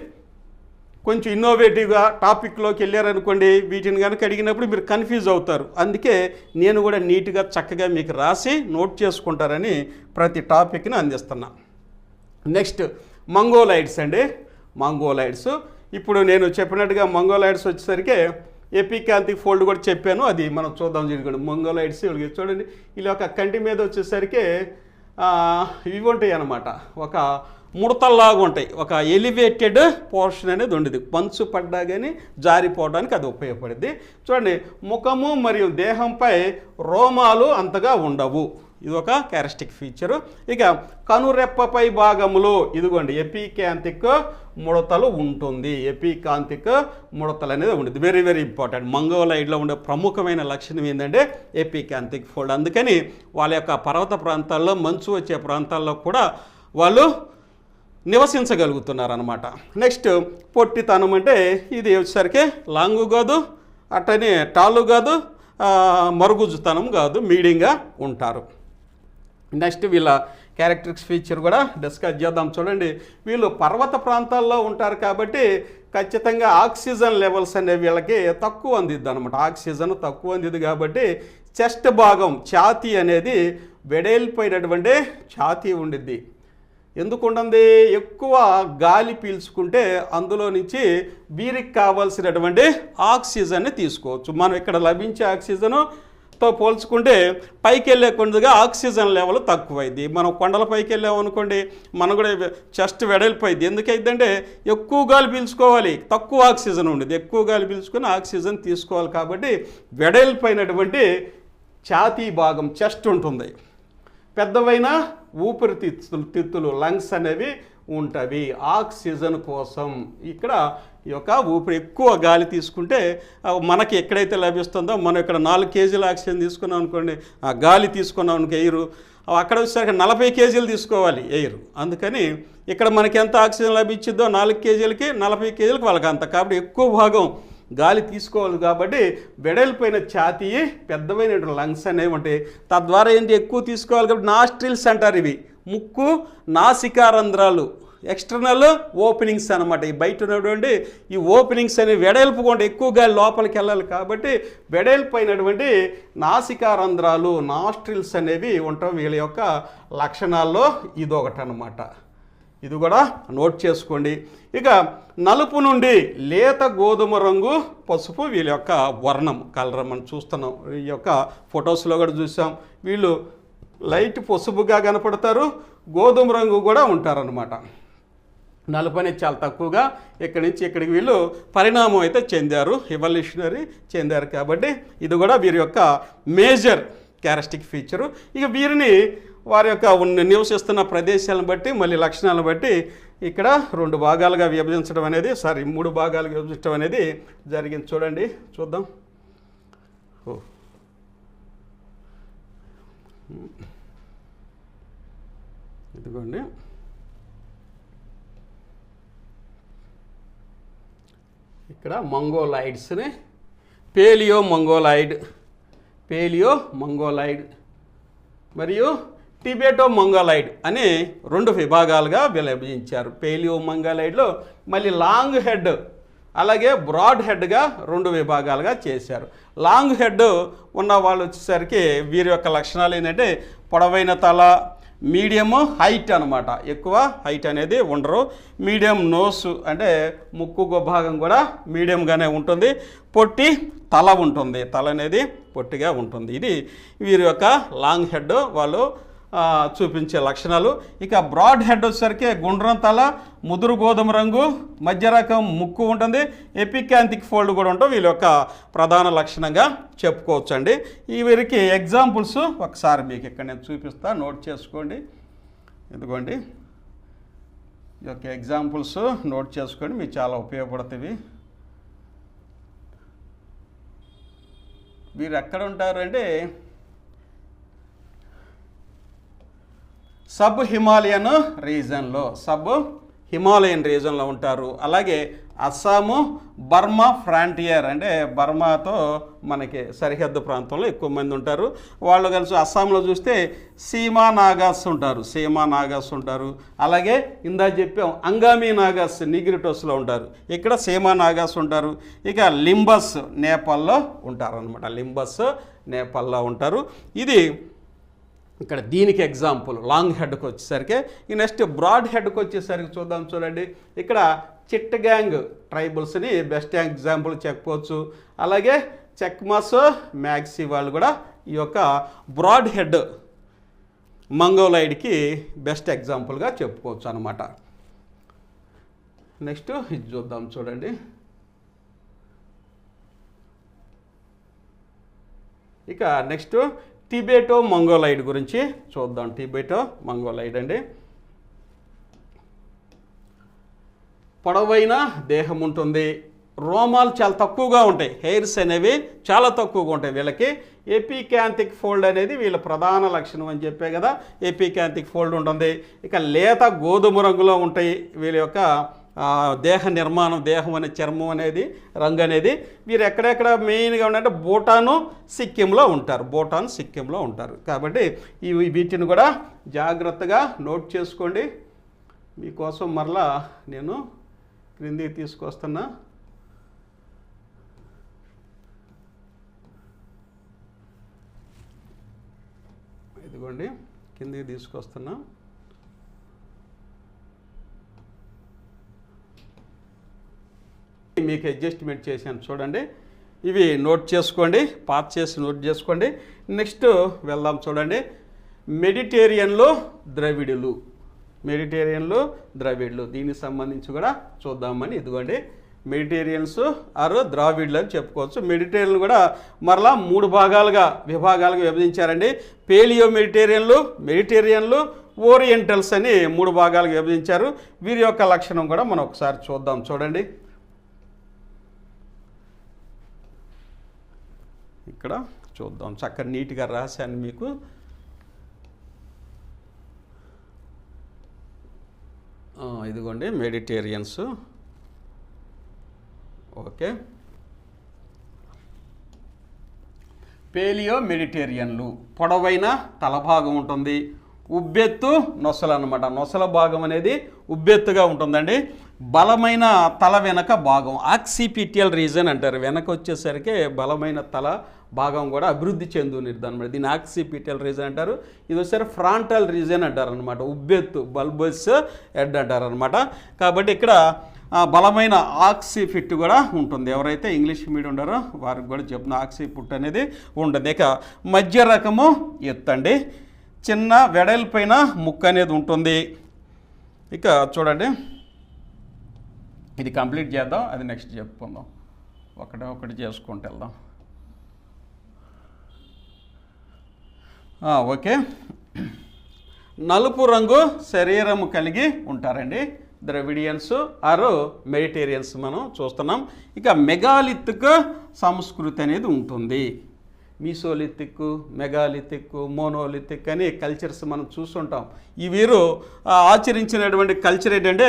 కొంచెం ఇన్నోవేటివ్గా టాపిక్లోకి వెళ్ళారనుకోండి, వీటిని కనుక అడిగినప్పుడు మీరు కన్ఫ్యూజ్ అవుతారు. అందుకే నేను కూడా నీట్గా చక్కగా మీకు రాసి నోట్ చేసుకుంటారని ప్రతి టాపిక్ని అందిస్తున్నా. నెక్స్ట్ మంగోలాయిడ్స్ అండి. మంగోలాయిడ్స్ ఇప్పుడు నేను చెప్పినట్టుగా మంగోలాయిడ్స్ వచ్చేసరికి ఎపికాంతిక్ ఫోల్డ్ కూడా చెప్పాను, అది మనం చూద్దాం. జరుగుతుంది మంగోలాయిడ్స్ చూడండి, ఇలా ఒక కంటి మీద వచ్చేసరికి ఇవి ఉంటాయి అన్నమాట, ఒక ముడతల్లాగా ఉంటాయి. ఒక ఎలివేటెడ్ పోర్షన్ అనేది ఉండేది, పంచు పడ్డా కానీ జారిపోవడానికి అది ఉపయోగపడింది. చూడండి, ముఖము మరియు దేహంపై రోమాలు అంతగా ఉండవు, ఇది ఒక క్యారెక్టరిస్టిక్ ఫీచరు. ఇక కనురెప్పపై భాగములో ఇదిగోండి ఎపికాంతిక్ ముడతలు ఉంటుంది. ఎపికాంతిక్ ముడతలు అనేది ఉండేది, వెరీ వెరీ ఇంపార్టెంట్. మంగోలాయిడ్లో ఉండే ప్రముఖమైన లక్షణం ఏంటంటే ఎపికాంతిక్ ఫోల్డ్. అందుకని వాళ్ళ యొక్క పర్వత ప్రాంతాల్లో, మంచు వచ్చే ప్రాంతాల్లో కూడా వాళ్ళు నివసించగలుగుతున్నారు అన్నమాట. నెక్స్ట్ పొట్టితనం అంటే ఇది వచ్చేసరికి లాంగు కాదు, అట్టనే టాలు కాదు, మరుగుజ్జుతనం కాదు, మీడియంగా ఉంటారు. నెక్స్ట్ వీళ్ళ క్యారెక్టరిస్టిక్స్ ఫీచర్ కూడా డిస్కస్ చేద్దాం. చూడండి, వీళ్ళు పర్వత ప్రాంతాల్లో ఉంటారు కాబట్టి ఖచ్చితంగా ఆక్సిజన్ లెవెల్స్ అనేవి వీళ్ళకి తక్కువ అందిద్ది అనమాట. ఆక్సిజన్ తక్కువ అందిద్ది కాబట్టి చెస్ట్ భాగం, ఛాతీ అనేది వెడల్పోయినటువంటి ఛాతీ ఉండిద్ది. ఎందుకు ఉంటుంది? ఎక్కువ గాలి పీల్చుకుంటే అందులో నుంచి వీరికి కావాల్సినటువంటి ఆక్సిజన్ని తీసుకోవచ్చు. మనం ఇక్కడ లభించే ఆక్సిజన్తో పోల్చుకుంటే పైకి వెళ్ళే కొద్దిగా ఆక్సిజన్ లెవెల్ తక్కువైంది. మనం కొండల పైకి వెళ్ళామనుకోండి, మనం కూడా చెస్ట్ వెడల్పోయింది. ఎందుకైందంటే ఎక్కువ గాలి పీల్చుకోవాలి, తక్కువ ఆక్సిజన్ ఉండేది. ఎక్కువ గాలి పీల్చుకొని ఆక్సిజన్ తీసుకోవాలి కాబట్టి వెడల్పోయినటువంటి ఛాతీ భాగం చెస్ట్ ఉంటుంది. పెద్దవైన ఊపిరితిత్తులు లంగ్స్ అనేవి ఉంటవి ఆక్సిజన్ కోసం. ఇక్కడ ఈ యొక్క ఊపిరి ఎక్కువ గాలి తీసుకుంటే మనకి ఎక్కడైతే లభిస్తుందో, మనం ఇక్కడ 4 కేజీల ఆక్సిజన్ తీసుకున్నాం అనుకోండి, ఆ గాలి తీసుకున్నాం అనుకో ఎయిర్, అక్కడ వచ్చేసరికి 40 కేజీలు తీసుకోవాలి ఎయిర్. అందుకని ఇక్కడ మనకి ఎంత ఆక్సిజన్ లభించిద్దో 4 కేజీలకి 40 కేజీలకి వాళ్ళకి అంత, కాబట్టి ఎక్కువ భాగం గాలి తీసుకోవాలి. కాబట్టి వెడల్పోయిన ఛాతీ, పెద్దవైన లంగ్స్ అనేవి ఉంటాయి. తద్వారా ఏంటి, ఎక్కువ తీసుకోవాలి కాబట్టి నాస్ట్రిల్స్ అంటారు. ఇవి ముక్కు నాసికారంధ్రాలు, ఎక్స్టర్నల్ ఓపెనింగ్స్ అనమాట. ఈ బయట ఉన్నటువంటి ఈ ఓపెనింగ్స్ అనేవి వెడల్పుకుంటే ఎక్కువ గాలి లోపలికి వెళ్ళాలి కాబట్టి వెడల్పోయినటువంటి నాసికారంధ్రాలు, నాస్ట్రిల్స్ అనేవి ఉండటం వీళ్ళ యొక్క లక్షణాల్లో ఇదొకటి అనమాట. ఇది కూడా నోట్ చేసుకోండి. ఇక నలుపు నుండి లేత గోధుమ రంగు, పసుపు వీళ్ళ యొక్క వర్ణం, కలర్ మనం చూస్తున్నాం. ఈ యొక్క ఫొటోస్లో కూడా చూసాం. వీళ్ళు లైట్ పసుపుగా కనపడతారు, గోధుమ రంగు కూడా ఉంటారనమాట. నలుపు అనేది చాలా తక్కువగా ఇక్కడి నుంచి ఇక్కడికి వీళ్ళు పరిణామం అయితే చెందారు, ఎవల్యూషనరీ చెందారు. కాబట్టి ఇది కూడా వీరి యొక్క మేజర్ క్యారెక్టరిస్టిక్ ఫీచరు. ఇక వీరిని వారి యొక్క నివసిస్తున్న ప్రదేశాలను బట్టి, మళ్ళీ లక్షణాలను బట్టి ఇక్కడ 2 భాగాలుగా విభజించడం అనేది, 3 భాగాలుగా విభజించడం అనేది జరిగింది. చూడండి, చూద్దాం. ఇదిగోండి, ఇక్కడ మంగోలాయిడ్స్ని పేలియో మంగోలాయిడ్ మరియు టిబెటో మంగోలాయిడ్ అనే 2 విభాగాలుగా విభజించారు. పేలియో మంగోలాయిడ్లో మళ్ళీ లాంగ్ హెడ్ అలాగే బ్రాడ్ హెడ్గా 2 విభాగాలుగా చేశారు. లాంగ్ హెడ్ ఉన్న వాళ్ళు వచ్చేసరికి వీరి యొక్క లక్షణాలు ఏంటంటే పొడవైన తల, మీడియము హైట్ అనమాట, ఎక్కువ హైట్ అనేది ఉండరు. మీడియం నోస్ అంటే ముక్కు భాగం కూడా మీడియంగానే ఉంటుంది. పొట్టి తల ఉంటుంది, తల అనేది పొట్టిగా ఉంటుంది. ఇది వీరి యొక్క లాంగ్ హెడ్ వాళ్ళు చూపించే లక్షణాలు. ఇక బ్రాడ్ హెడ్ వచ్చేసరికి గుండ్రం తల, ముదురు గోధుమ రంగు, మధ్య రకం ముక్కు ఉంటుంది, ఎపికాంతిక్ ఫోల్డ్ కూడా ఉంటాం. వీళ్ళ యొక్క ప్రధాన లక్షణంగా చెప్పుకోవచ్చండి. ఈ వీరికి ఎగ్జాంపుల్స్ ఒకసారి మీకు ఇక్కడ నేను చూపిస్తా, నోట్ చేసుకోండి. ఇదిగోండి, ఈ యొక్క ఎగ్జాంపుల్స్ నోట్ చేసుకోండి, మీకు చాలా ఉపయోగపడుతుంది. వీరు ఎక్కడ ఉంటారు అంటే సబ్ హిమాలయన్ రీజన్లో ఉంటారు. అలాగే అస్సాము, బర్మా ఫ్రాంటియర్ అంటే బర్మాతో మనకి సరిహద్దు ప్రాంతంలో ఎక్కువ మంది ఉంటారు. వాళ్ళు కలిసి అస్సాంలో చూస్తే సీమా నాగాస్ ఉంటారు. అలాగే ఇందా చెప్పాం అంగామి నాగాస్ నిగ్రిటోస్లో ఉంటారు. ఇక్కడ సీమా నాగాస్ ఉంటారు. ఇక లింబస్ నేపాల్లో ఉంటారు అనమాట. ఉంటారు. ఇది ఇక్కడ దీనికి ఎగ్జాంపుల్. లాంగ్ హెడ్కి వచ్చేసరికి ఈ నెక్స్ట్ బ్రాడ్ హెడ్కి వచ్చేసరికి చూడండి. ఇక్కడ చిట్ గ్యాంగ్ ట్రైబల్స్ని బెస్ట్ ఎగ్జాంపుల్ చెప్పుకోవచ్చు. అలాగే చెక్మస్, మ్యాగ్సీ వాళ్ళు కూడా ఈ యొక్క బ్రాడ్ హెడ్ మంగోలైడ్కి బెస్ట్ ఎగ్జాంపుల్గా చెప్పుకోవచ్చు అనమాట. నెక్స్ట్ ఇది చూద్దాం చూడండి. ఇక నెక్స్ట్ టిబెటో మంగోలైడ్ గురించి చూద్దాం. టిబెటో మంగోలైడ్ అండి. పొడవైన దేహం ఉంటుంది. రోమాలు చాలా తక్కువగా ఉంటాయి. హెయిర్స్ అనేవి చాలా తక్కువగా ఉంటాయి వీళ్ళకి. ఎపికాంతిక్ ఫోల్డ్ అనేది వీళ్ళ ప్రధాన లక్షణం అని చెప్పే కదా. ఎపికాంతిక్ ఫోల్డ్ ఉంటుంది. ఇక లేత గోధుమ రంగులో ఉంటాయి వీళ్ళ యొక్క దేహ నిర్మాణం, దేహం అనే చర్మం అనేది, రంగు అనేది. వీరు ఎక్కడెక్కడ మెయిన్గా ఉండాలంటే భూటాను, సిక్కింలో ఉంటారు. కాబట్టి వీటిని కూడా జాగ్రత్తగా నోట్ చేసుకోండి. మీకోసం మరలా నేను క్రిందికి తీసుకొస్తున్నా. ఇదిగోండి కిందికి తీసుకొస్తున్నా. మీకు అడ్జస్ట్మెంట్ చేశాను చూడండి. ఇవి నోట్ చేసుకోండి, పాస్ చేసి నోట్ చేసుకోండి. నెక్స్ట్ వెళ్దాం చూడండి. మెడిటేరియన్లో ద్రవిడులు దీనికి సంబంధించి కూడా చూద్దామని. ఇదిగోండి మెడిటేరియన్స్ ఆర్ ద్రావిడ్లు అని చెప్పుకోవచ్చు. మెడిటేరియన్ కూడా మరలా 3 విభాగాలుగా విభజించారండి. పేలియో మెడిటేరియన్లు, ఓరియంటల్స్ అని 3 భాగాలుగా విభజించారు. వీరి యొక్క లక్షణం కూడా మనం ఒకసారి చూద్దాం చూడండి. ఇక్కడ చూద్దాం, చక్కగా నీట్గా రాశాను మీకు. ఇదిగోండి మెడిటేరియన్స్. ఓకే, పేలియో మెడిటేరియన్లు పొడవైన తలభాగం ఉంటుంది. ఉబ్బెత్తు నొసలు అనమాట. నొసల భాగం అనేది ఉబ్బెత్తుగా ఉంటుందండి. బలమైన తల వెనక భాగం ఆక్సిపిటియల్ రీజన్ అంటారు. వెనక వచ్చేసరికి బలమైన తల భాగం కూడా అభివృద్ధి చెందునిది అనమాట. దీన్ని ఆక్సిపిటియల్ రీజన్ అంటారు. ఇది వచ్చేసరికి ఫ్రాంటల్ రీజన్ అంటారు అనమాట. ఉబ్బెత్తు బల్బస్ హెడ్ అంటారు అనమాట. కాబట్టి ఇక్కడ బలమైన ఆక్సిఫిట్ కూడా ఉంటుంది. ఎవరైతే ఇంగ్లీష్ మీడియం ఉండారో వారికి కూడా చెప్పిన ఆక్సిఫిట్ అనేది ఉంటుంది. ఇక మధ్య రకము ఎత్తండి. చిన్న వెడల్పైన ముక్క అనేది ఉంటుంది. ఇక చూడండి, ఇది కంప్లీట్ చేద్దాం, అది నెక్స్ట్ చెప్పుకుందాం. ఒకటి చేసుకుంటూ వెళ్దాం. ఓకే, నలుపు రంగు శరీరము కలిగి ఉంటారండి ద్రవిడియన్స్ ఆరు మెడిటేరియన్స్ మనం చూస్తున్నాం. ఇక మెగాలిథిక్ సంస్కృతి అనేది ఉంటుంది. మీసోలిథిక్, మెగాలిథిక్, మోనోలిథిక్ అని కల్చర్స్ మనం చూస్తుంటాం. ఈ వీరు ఆచరించినటువంటి కల్చర్ ఏంటంటే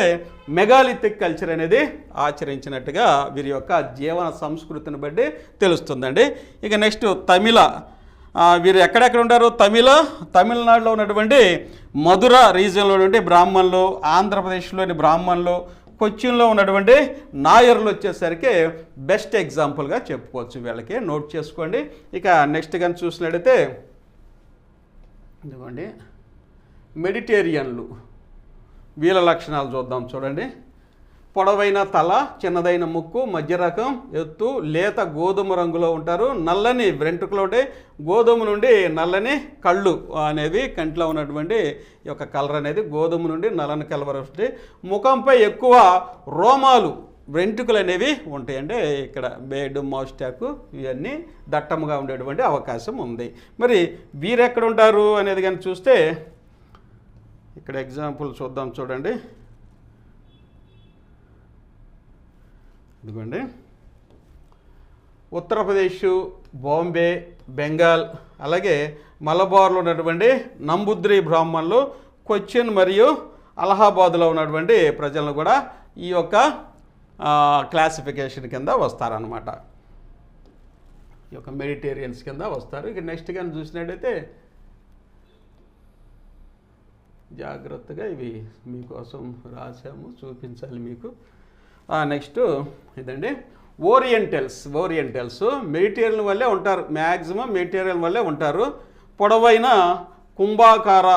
మెగాలిథిక్ కల్చర్ అనేది ఆచరించినట్టుగా వీరి యొక్క జీవన సంస్కృతిని బట్టి తెలుస్తుందండి. ఇక నెక్స్ట్ వీరు ఎక్కడెక్కడ ఉంటారు? తమిళనాడులో ఉన్నటువంటి మధుర రీజియన్లో ఉన్నటువంటి బ్రాహ్మణులు, ఆంధ్రప్రదేశ్లోని బ్రాహ్మణులు, కొచ్చిన్లో ఉన్నటువంటి నాయర్లు వచ్చేసరికి బెస్ట్ ఎగ్జాంపుల్గా చెప్పుకోవచ్చు. వీళ్ళకి నోట్ చేసుకోండి. ఇక నెక్స్ట్ కానీ చూసినట్టయితే ఇదిగోండి మెడిటేరియన్లు, వీళ్ళ లక్షణాలు చూద్దాం చూడండి. పొడవైన తల, చిన్నదైన ముక్కు, మధ్య రకం ఎత్తు, లేత గోధుమ రంగులో ఉంటారు. నల్లని వెంట్రుకలు ఉంటాయి. గోధుమ నుండి నల్లని కళ్ళు అనేవి, కంటిలో ఉన్నటువంటి ఈ యొక్క కలర్ అనేది గోధుమ నుండి నల్లని కలర్ వస్తుంది. ముఖంపై ఎక్కువ రోమాలు, వెంట్రుకలు అనేవి ఉంటాయి. అంటే ఇక్కడ బేడ్, మౌస్టాక్ ఇవన్నీ దట్టముగా ఉండేటువంటి అవకాశం ఉంది. మరి వీరెక్కడ ఉంటారు అనేది కానీ చూస్తే ఇక్కడ ఎగ్జాంపుల్ చూద్దాం చూడండి. ఇదిగోండి ఉత్తరప్రదేశ్, బాంబే, బెంగాల్, అలాగే మలబార్లో ఉన్నటువంటి నంబుద్రి బ్రాహ్మణులు, కొచ్చిన్ మరియు అలహాబాద్లో ఉన్నటువంటి ప్రజలను కూడా ఈ యొక్క క్లాసిఫికేషన్ కింద వస్తారనమాట. ఈ యొక్క మెడిటేరియన్స్ కింద వస్తారు. ఇక నెక్స్ట్ కానీ చూసినట్టయితే జాగ్రత్తగా ఇవి మీకోసం రాసాము, చూపించాలి మీకు. నెక్స్ట్ ఇదండి ఓరియంటల్స్. మెడిటేరియన్ వల్లే ఉంటారు, మ్యాక్సిమం మెడిటేరియన్ వల్లే ఉంటారు. పొడవైన కుంభాకార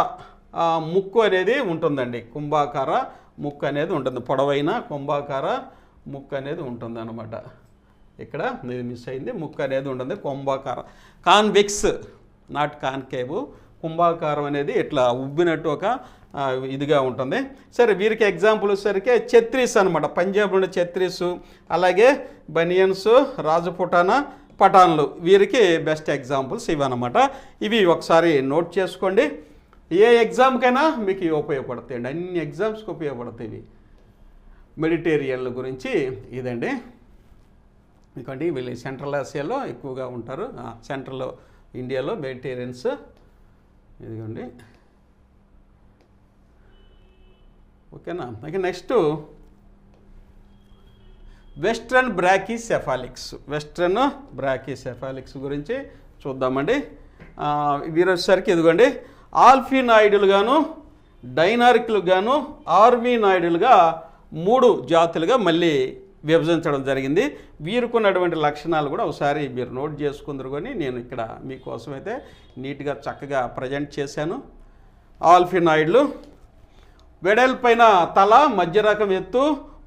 ముక్కు అనేది ఉంటుందండి. కుంభాకార ముక్కు అనేది ఉంటుంది, పొడవైన కుంభాకార ముక్కు అనేది ఉంటుంది అనమాట. ఇక్కడ ఇది మిస్ అయింది, ముక్కు అనేది ఉంటుంది కుంభాకార. Convex, not concave. కుంభాకారం అనేది ఇట్లా ఉబ్బినట్టు ఒక ఇదిగా ఉంటుంది. సరే, వీరికి ఎగ్జాంపుల్ వచ్చేసరికి ఛత్రీస్ అనమాట. పంజాబ్ నుండి ఛత్రీస్, అలాగే బనియన్స్, రాజపుటానా, పఠాన్లు, వీరికి బెస్ట్ ఎగ్జాంపుల్స్ ఇవన్నమాట. ఇవి ఒకసారి నోట్ చేసుకోండి. ఏ ఎగ్జామ్కైనా మీకు ఉపయోగపడతాయండి, అన్ని ఎగ్జామ్స్కి ఉపయోగపడతాయి ఇవి. మెడిటేరియన్ల గురించి ఇదండి. ఎందుకంటే వీళ్ళు సెంట్రల్ ఆసియాలో ఎక్కువగా ఉంటారు, సెంట్రల్ ఇండియాలో మెడిటేరియన్స్. ఇదిగోండి, ఓకేనా. ఇక నెక్స్ట్ వెస్ట్రన్ బ్రాకీసెఫాలిక్స్ గురించి చూద్దామండి. వీరు వచ్చేసరికి ఇదిగోండి ఆల్ఫినాయిడులుగాను, డైనారిక్లుగాను, ఆర్మీనాయిడులుగా 3 జాతులుగా మళ్ళీ విభజించడం జరిగింది. వీరుకున్నటువంటి లక్షణాలు కూడా ఒకసారి మీరు నోట్ చేసుకుందరు కొని నేను ఇక్కడ మీకోసమైతే నీట్గా చక్కగా ప్రజెంట్ చేశాను. ఆల్ఫినాయిడ్లు వెడల్పైన తల, మధ్య రకం ఎత్తు,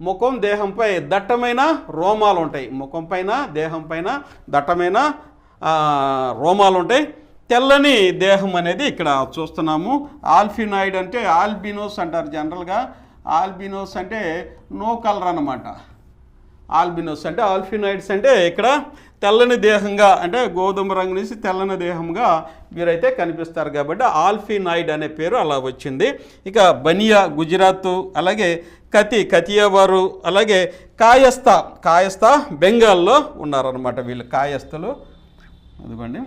ముఖం, దేహంపై దట్టమైన రోమాలు ఉంటాయి. ముఖం పైన, దేహం పైన దట్టమైన రోమాలు ఉంటాయి. తెల్లని దేహం అనేది ఇక్కడ చూస్తున్నాము. ఆల్ఫినాయిడ్ అంటే ఆల్బినోస్ అంటారు జనరల్గా. ఆల్బినోస్ అంటే నో కలర్ అన్నమాట. ఆల్బినోస్ అంటే, ఆల్ఫినాయిడ్స్ అంటే ఇక్కడ తెల్లని దేహంగా, అంటే గోధుమ రంగు నుంచి తెల్లని దేహంగా వీరైతే కనిపిస్తారు కాబట్టి ఆల్ఫినాయిడ్ అనే పేరు అలా వచ్చింది. ఇక బనియా గుజరాత్, అలాగే కతియావారు, అలాగే కాయస్థ బెంగాల్లో ఉన్నారనమాట. వీళ్ళు కాయస్థలు. అదిగోండి,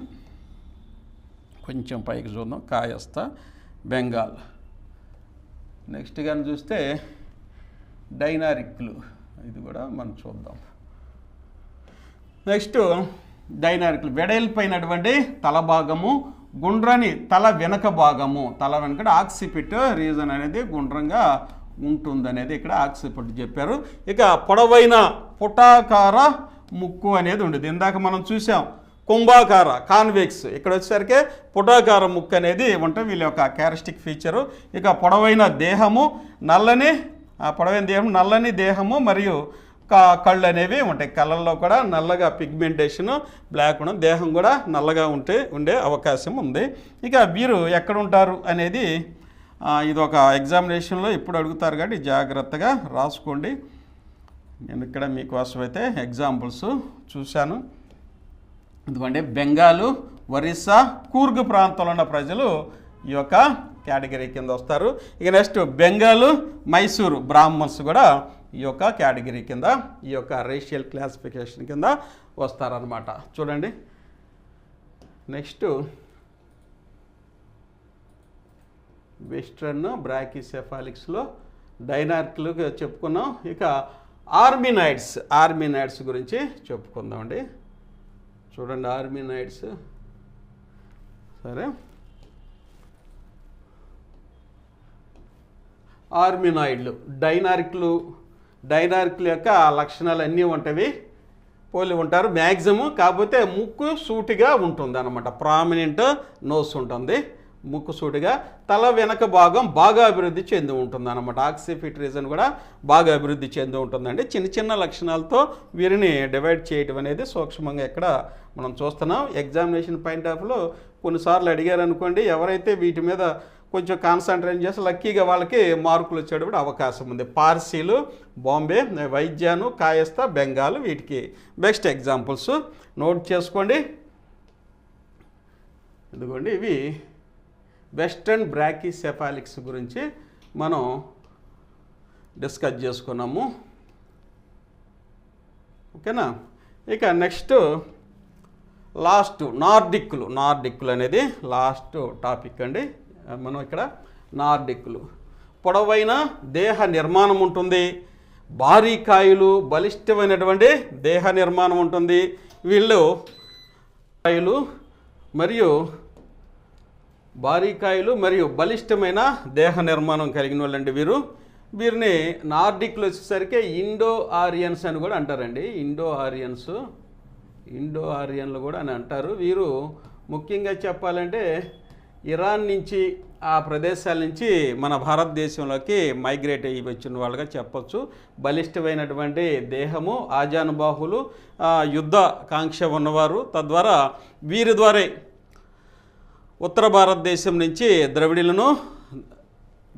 కొంచెం పైకి చూద్దాం. కాయస్థ బెంగాల్. నెక్స్ట్ కానీ చూస్తే డైనారిక్లు, ఇది కూడా మనం చూద్దాం. నెక్స్ట్ డైనారిక్లు వెడల్పైనటువంటి తల భాగము, గుండ్రని తల వెనక భాగము. తల వెనక ఆక్సిపిట్ రీజన్ అనేది గుండ్రంగా ఉంటుందనేది ఇక్కడ ఆక్సిపిట్ చెప్పారు. ఇక పొడవైన పుటాకార ముక్కు అనేది ఉండేది. ఇందాక మనం చూసాం కుంభాకార కాన్వెక్స్, ఇక్కడ వచ్చేసరికి పుటాకార ముక్కు అనేది ఉంటుంది వీళ్ళ యొక్క క్యారెక్టరిస్టిక్ ఫీచరు. ఇక పొడవైన దేహము, నల్లని దేహము మరియు కళ్ళు అనేవి ఉంటాయి. కళ్ళల్లో కూడా నల్లగా పిగ్మెంటేషను, బ్లాక్ ఉండడం, దేహం కూడా నల్లగా ఉండే అవకాశం ఉంది. ఇక వీరు ఎక్కడ ఉంటారు అనేది ఇది ఒక ఎగ్జామినేషన్లో ఇప్పుడు అడుగుతారు కాబట్టి జాగ్రత్తగా రాసుకోండి. నేను ఇక్కడ మీకోసం అయితే ఎగ్జాంపుల్స్ చూశాను. ఎందుకంటే బెంగాలు, ఒరిస్సా, కూర్గ్ ప్రాంతంలో ఉన్న ప్రజలు ఈ యొక్క కేటగిరీ కింద వస్తారు. ఇక నెక్స్ట్ బెంగాలు, మైసూరు బ్రాహ్మణ్స్ కూడా ఈ యొక్క కేటగిరీ కింద, ఈ యొక్క రేషియల్ క్లాసిఫికేషన్ కింద వస్తారనమాట. చూడండి, నెక్స్ట్ వెస్ట్రన్ బ్రాకీసెఫాలిక్స్లో డైనారిక్లు చెప్పుకున్నాం. ఇక ఆర్మినాయిడ్స్ గురించి చెప్పుకుందామండి. చూడండి, ఆర్మినాయిడ్స్. సరే, ఆర్మినాయిడ్లు డైనారిక్ల యొక్క లక్షణాలు అన్నీ ఉంటాయి, పోలి ఉంటారు మ్యాక్సిమం. కాకపోతే ముక్కు సూటిగా ఉంటుంది అన్నమాట. ప్రామినెంట్ నోస్ ఉంటుంది, ముక్కు సూటిగా. తల వెనక భాగం బాగా అభివృద్ధి చెంది ఉంటుంది అన్నమాట. ఆక్సిపిట్ రీజన్ కూడా బాగా అభివృద్ధి చెంది ఉంటుందండి. చిన్న చిన్న లక్షణాలతో వీరిని డివైడ్ చేయడం అనేది సూక్ష్మంగా ఇక్కడ మనం చూస్తున్నాం. ఎగ్జామినేషన్ పాయింట్ ఆఫ్ లో కొన్నిసార్లు అడిగారు అనుకోండి, ఎవరైతే వీటి మీద కొంచెం కాన్సన్ట్రేట్ చేసి లక్కీగా వాళ్ళకి మార్కులు వచ్చేటప్పుడు అవకాశం ఉంది. పార్సీలు, బాంబే, వైద్యాను, కాయస్థ, బెంగాల్ వీటికి బెస్ట్ ఎగ్జాంపుల్స్ నోట్ చేసుకోండి. ఇదిగోండి, ఇవి వెస్ట్రన్ బ్రాకీసెఫాలిక్స్ గురించి మనం డిస్కస్ చేసుకున్నాము. ఓకేనా. ఇక నెక్స్ట్ లాస్ట్ నార్డిక్కులు అనేది లాస్ట్ టాపిక్ అండి. మనం ఇక్కడ నార్డిక్కులు పొడవైన దేహ నిర్మాణం ఉంటుంది, భారీ కాయలు, బలిష్టమైనటువంటి దేహ నిర్మాణం ఉంటుంది. వీళ్ళు కాయలు మరియు భారీ కాయలు మరియు బలిష్టమైన దేహ నిర్మాణం కలిగిన వాళ్ళండి వీరిని నార్డిక్లు వచ్చేసరికి ఇండో ఆరియన్స్ అని కూడా అంటారండి. ఇండో ఆరియన్లు కూడా అని అంటారు. వీరు ముఖ్యంగా చెప్పాలంటే ఇరాన్ నుంచి ఆ ప్రదేశాల నుంచి మన భారతదేశంలోకి మైగ్రేట్ అయ్యి వచ్చిన వాళ్ళుగా చెప్పొచ్చు. బలిష్టమైనటువంటి దేహము, ఆజానుబాహులు, యుద్ధ కాంక్ష ఉన్నవారు. తద్వారా వీరి ద్వారా ఉత్తర భారతదేశం నుంచి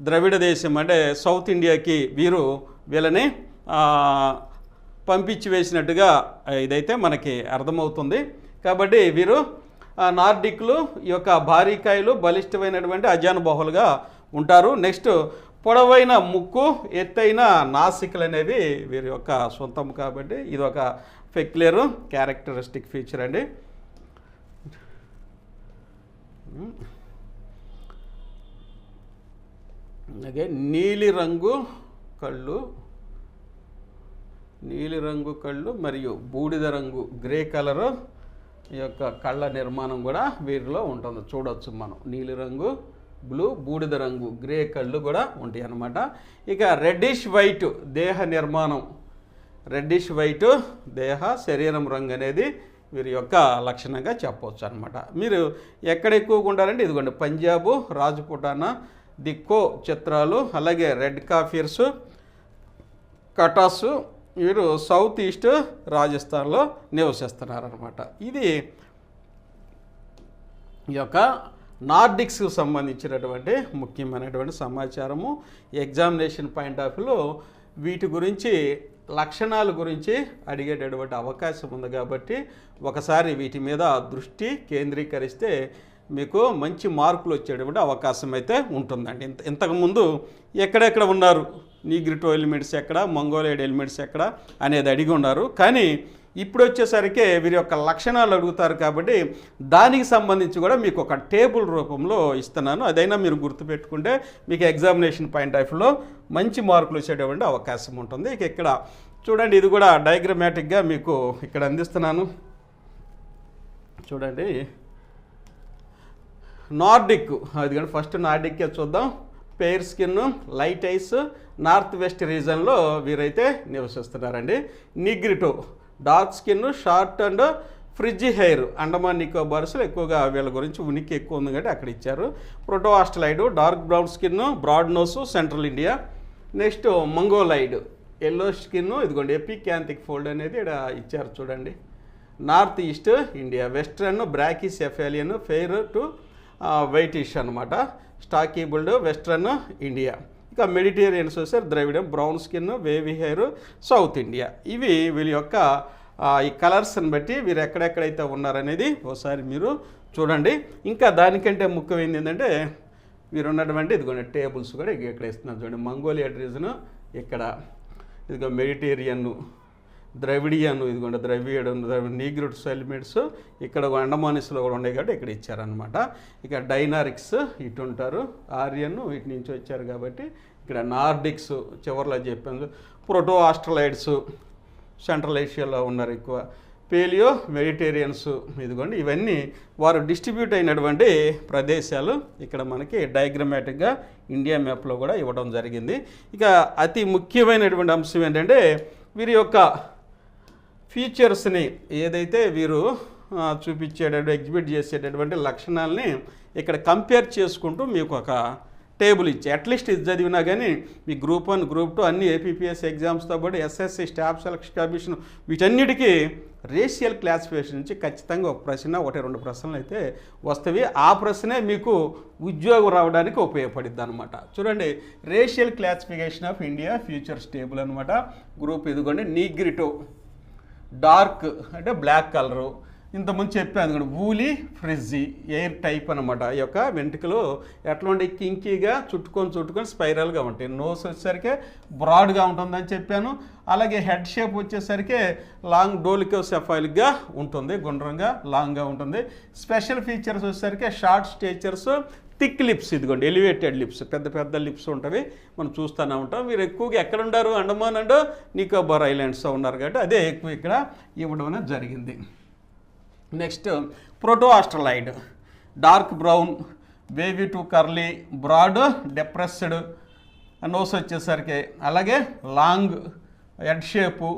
ద్రవిడ దేశం అంటే సౌత్ ఇండియాకి వీళ్ళని పంపించి వేసినట్టుగా ఇదైతే మనకి అర్థమవుతుంది. కాబట్టి వీరు నార్డిక్లు ఈ యొక్క భారీకాయలు, బలిష్టమైనటువంటి అజానుబాహులుగా ఉంటారు. నెక్స్ట్ పొడవైన ముక్కు, ఎత్తైన నాసికలు అనేవి వీరి యొక్క సొంతం. కాబట్టి ఇది ఒక పెక్యులర్ క్యారెక్టరిస్టిక్ ఫీచర్ అండి. అలాగే నీలిరంగు కళ్ళు మరియు బూడిద రంగు గ్రే కలరు ఈ యొక్క కళ్ళ నిర్మాణం కూడా వీరిలో ఉంటుంది. చూడవచ్చు మనం నీలిరంగు, బ్లూ, బూడిద రంగు, గ్రే కళ్ళు కూడా ఉంటాయి అన్నమాట. ఇక రెడ్డిష్ వైట్ దేహ నిర్మాణం, శరీరం రంగు అనేది వీరి యొక్క లక్షణంగా చెప్పవచ్చు అనమాట. మీరు ఎక్కడ ఎక్కువగా ఉంటారంటే ఇదిగోండి పంజాబు, రాజపుటానా, దిక్కో చిత్రాలు, అలాగే రెడ్ కాఫీర్స్, కటాసు, వీరు సౌత్ ఈస్ట్ రాజస్థాన్లో నివసిస్తున్నారనమాట. ఇది ఈ యొక్క నార్డిక్స్కి సంబంధించినటువంటి ముఖ్యమైనటువంటి సమాచారము. ఎగ్జామినేషన్ పాయింట్ ఆఫ్ వ్యూలో వీటి గురించి లక్షణాల గురించి అడిగేటటువంటి అవకాశం ఉంది. కాబట్టి ఒకసారి వీటి మీద దృష్టి కేంద్రీకరిస్తే మీకు మంచి మార్కులు వచ్చేటువంటి అవకాశం అయితే ఉంటుందండి. ఇంతకుముందు ఎక్కడెక్కడ ఉన్నారు, నీగ్రిటో ఎలిమెంట్స్ ఎక్కడ, మంగోలియడ్ ఎలిమెంట్స్ ఎక్కడ అనేది అడిగి ఉన్నారు. కానీ ఇప్పుడు వచ్చేసరికి వీరి యొక్క లక్షణాలు అడుగుతారు. కాబట్టి దానికి సంబంధించి కూడా మీకు ఒక టేబుల్ రూపంలో ఇస్తున్నాను. అదైనా మీరు గుర్తుపెట్టుకుంటే మీకు ఎగ్జామినేషన్ పాయింట్ ఆఫ్ వ్యూలో మంచి మార్కులు వచ్చేటువంటి అవకాశం ఉంటుంది. ఇక ఇక్కడ చూడండి, ఇది కూడా డయాగ్రమాటిక్గా మీకు ఇక్కడ అందిస్తున్నాను. చూడండి నార్డిక్, అది కానీ ఫస్ట్ నార్డిక్కే చూద్దాం. Fair skin, light eyes, north west రీజన్లో వీరైతే నివసిస్తున్నారండి. Negrito dark skin, short and frizzy hair, Andaman నికోబార్స్లో ఎక్కువగా వీళ్ళ గురించి ఉనికి ఎక్కువ ఉంది కాబట్టి అక్కడ ఇచ్చారు. Proto Australoid dark brown skin, broad nose, central India. Next Mongoloid yellow skin, ఇదిగోండి ఎపిక్యాంథిక్ ఫోల్డ్ అనేది ఇక్కడ ఇచ్చారు చూడండి. North east India, western brachycephalian, fair to whitish అనమాట, స్టాకీబుల్డ్ వెస్ట్రన్ ఇండియా. ఇక మెడిటేరియన్స్ వచ్చారు ద్రవిడం, brown skin, wavy hair, south India. ఇవి వీళ్ళ యొక్క ఈ కలర్స్ని బట్టి వీరు ఎక్కడెక్కడైతే ఉన్నారనేది ఒకసారి మీరు చూడండి. ఇంకా దానికంటే ముఖ్యమైనది ఏంటంటే వీరు ఉన్నటువంటి ఇదిగోండి టేబుల్స్ కూడా ఇక్కడ ఇస్తున్నారు చూడండి. మంగోలియడ్ రీజన్ ఇక్కడ, ఇదిగో మెడిటేరియన్, ద్రవిడియన్, ఇదిగోండి ద్రవిడ్, నీగ్రిట్స్ ఎలిమెంట్స్ ఇక్కడ అండమానిస్లో కూడా ఉన్నాయి కాబట్టి ఇక్కడ ఇచ్చారనమాట. ఇక డైనారిక్స్ ఇటు ఉంటారు, ఆరియన్ వీటి నుంచి వచ్చారు కాబట్టి ఇక్కడ నార్డిక్స్ చివరిలో చెప్పాను. ప్రోటో-ఆస్ట్రలాయిడ్స్ సెంట్రల్ ఏషియాలో ఉన్నారు ఎక్కువ, పేలియో మెడిటేరియన్స్, ఇదిగోండి ఇవన్నీ వారు డిస్ట్రిబ్యూట్ అయినటువంటి ప్రదేశాలు ఇక్కడ మనకి డయాగ్రమాటిక్గా ఇండియా మ్యాప్లో కూడా ఇవ్వడం జరిగింది. ఇక అతి ముఖ్యమైనటువంటి అంశం ఏంటంటే వీరి యొక్క ఫీచర్స్ని ఏదైతే వీరు చూపించేటటువంటి ఎగ్జిబిట్ చేసేటటువంటి లక్షణాలని ఇక్కడ కంపేర్ చేసుకుంటూ మీకు ఒక టేబుల్ ఇచ్చి అట్లీస్ట్ ఇది చదివినా కానీ మీ గ్రూప్ 1, గ్రూప్ 2 అన్ని APPSC ఎగ్జామ్స్తో పాటు SSC స్టాఫ్ సెలక్షన్ కమిషన్ వీటన్నిటికీ రేషియల్ క్లాసిఫికేషన్ నుంచి ఖచ్చితంగా ఒక ప్రశ్న, 1-2 ప్రశ్నలు అయితే వస్తవి. ఆ ప్రశ్నే మీకు ఉద్యోగం రావడానికి ఉపయోగపడుద్ది అనమాట. చూడండి, racial classification of India futures table అనమాట. గ్రూప్ ఇదిగోండి, నీగ్రిటో డార్క్ అంటే బ్లాక్ కలరు, ఇంతకుముందు చెప్పాను కూడా వూలీ ఫ్రిజ్జీ ఎయిర్ టైప్ అనమాట. ఈ యొక్క వెంట్రుకలు ఎట్లా ఉండి కింకీగా చుట్టుకొని స్పైరల్గా ఉంటాయి. నోస్ వచ్చేసరికి బ్రాడ్గా ఉంటుందని చెప్పాను. అలాగే హెడ్ షేప్ వచ్చేసరికి లాంగ్ డోలికోసెఫాలిక్గా ఉంటుంది, గుండ్రంగా లాంగ్గా ఉంటుంది. స్పెషల్ ఫీచర్స్ వచ్చేసరికి షార్ట్ స్టేచర్స్, థిక్ లిప్స్, ఇదిగోండి ఎలివేటెడ్ లిప్స్, పెద్ద లిప్స్ ఉంటవి, మనం చూస్తూనే ఉంటాం. మీరు ఎక్కువగా ఎక్కడ ఉన్నారు, అండమాన్ అండ్ నికోబార్ ఐలాండ్స్ ఉన్నారు కాబట్టి అదే ఎక్కువ ఇక్కడ ఇవ్వడం అనేది జరిగింది. Next proto Australoid, dark brown, wavy to curly, broad depressed nose వచ్చేసరికి, అలాగే లాంగ్ హెడ్ షేపు.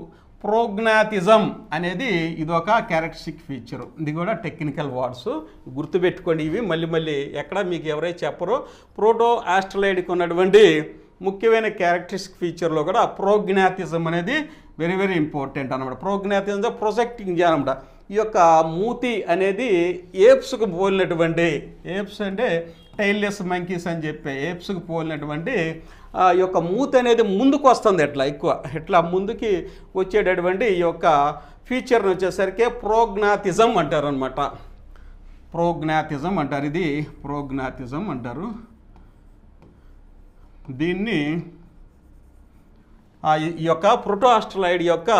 ప్రోగ్నాతిజం అనేది ఇది ఒక క్యారెక్టరిస్టిక్ ఫీచరు. ఇది కూడా టెక్నికల్ వర్డ్స్ గుర్తుపెట్టుకోండి. ఇవి మళ్ళీ ఎక్కడ మీకు ఎవరైతే చెప్పరో ప్రోటో-ఆస్ట్రలాయిడ్కి ఉన్నటువంటి ముఖ్యమైన క్యారెక్టరిస్టిక్ ఫీచర్లో కూడా ప్రోగ్నాతిజం అనేది వెరీ ఇంపార్టెంట్ అనమాట. ప్రోగ్నాతిజం ప్రొజెక్టింగ్ అనమాట. ఈ యొక్క మూతి అనేది ఏప్స్కు పోలినటువంటి, ఏప్స్ అంటే టైల్లెస్ మంకీస్ అని చెప్పే ఏప్స్కు పోలినటువంటి ఈ యొక్క మూతి అనేది ముందుకు వస్తుంది. ఎట్లా ముందుకి వచ్చేటటువంటి ఈ యొక్క ఫీచర్ని వచ్చేసరికి ప్రోగ్నాతిజం అంటారు అనమాట. ప్రోగ్నాతిజం అంటారు, ఇది ప్రోగ్నాతిజం అంటారు. దీన్ని ఈ యొక్క ప్రోటో-ఆస్ట్రలాయిడ్ యొక్క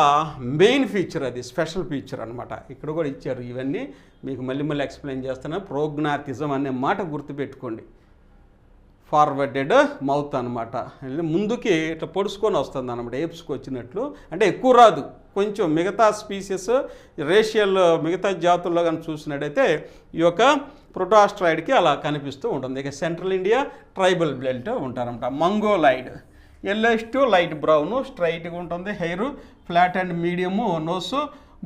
మెయిన్ ఫీచర్, అది స్పెషల్ ఫీచర్ అనమాట. ఇక్కడ కూడా ఇచ్చారు. ఇవన్నీ మీకు మళ్ళీ ఎక్స్ప్లెయిన్ చేస్తాను. ప్రోగ్నాతిజం అనే మాట గుర్తుపెట్టుకోండి. ఫార్వర్డెడ్ మౌత్ అనమాట, ముందుకి ఇట్లా పొడుచుకొని వస్తుంది అనమాట, ఏప్స్కి వచ్చినట్లు. అంటే ఎక్కువ రాదు, కొంచెం మిగతా స్పీసెస్ రేషియల్ మిగతా జాతుల్లో కానీ చూసినట్టయితే ఈ యొక్క ప్రోటో-ఆస్ట్రలాయిడ్కి అలా కనిపిస్తూ ఉంటుంది. ఇక సెంట్రల్ ఇండియా ట్రైబల్ బెల్ట్ ఉంటారన్నమాట. Mongoloid, yellowish to light brown, స్ట్రైట్గా ఉంటుంది. Hair flat and medium, nose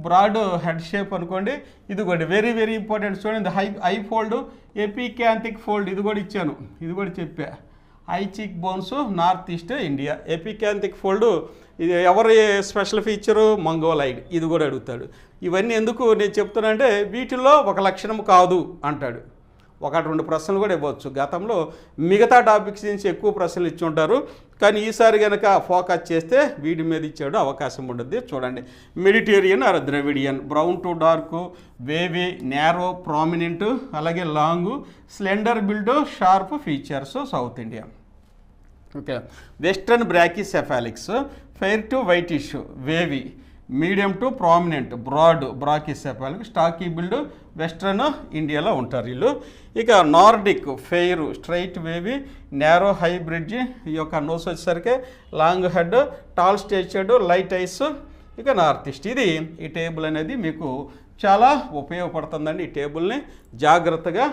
broad head shape అనుకోండి. ఇది కూడా వెరీ ఇంపార్టెంట్. చూడండి, ఐ ఫోల్డ్, ఎపికాంతిక్ ఫోల్డ్, ఇది కూడా ఇచ్చాను, ఇది కూడా చెప్పా. Eye cheek bones, north east India. Epicanthic fold ఇది ఎవరి స్పెషల్ ఫీచరు? మంగోలాయిడ్. ఇది కూడా అడుగుతాడు. ఇవన్నీ ఎందుకు నేను చెప్తున్నానంటే వీటిల్లో ఒక లక్షణం కాదు అంటాడు. 1-2 ప్రశ్నలు కూడా ఇవ్వచ్చు. గతంలో మిగతా టాపిక్స్ నుంచి ఎక్కువ ప్రశ్నలు ఇచ్చి ఉంటారు, కానీ ఈసారి కనుక ఫోకస్ చేస్తే వీటి మీద ఇచ్చాడు అవకాశం ఉంటుంది. చూడండి, Mediterranean or Dravidian, brown to dark, wavy, narrow, prominent, అలాగే long, slender build, sharp features South India. Okay, western brachycephalics, fair to whitish, wavy, medium to prominent, broad brachycephalic, stocky build, western ఇండియాలో ఉంటారు వీళ్ళు. ఇక Nordic, fair, straight wavy, narrow high bridge, ఈ యొక్క నోస్ వచ్చేసరికి long head, tall statured, light eyes. ఇక నార్త్ ఈస్ట్. ఇది ఈ టేబుల్ అనేది మీకు చాలా ఉపయోగపడుతుందండి. ఈ టేబుల్ని జాగ్రత్తగా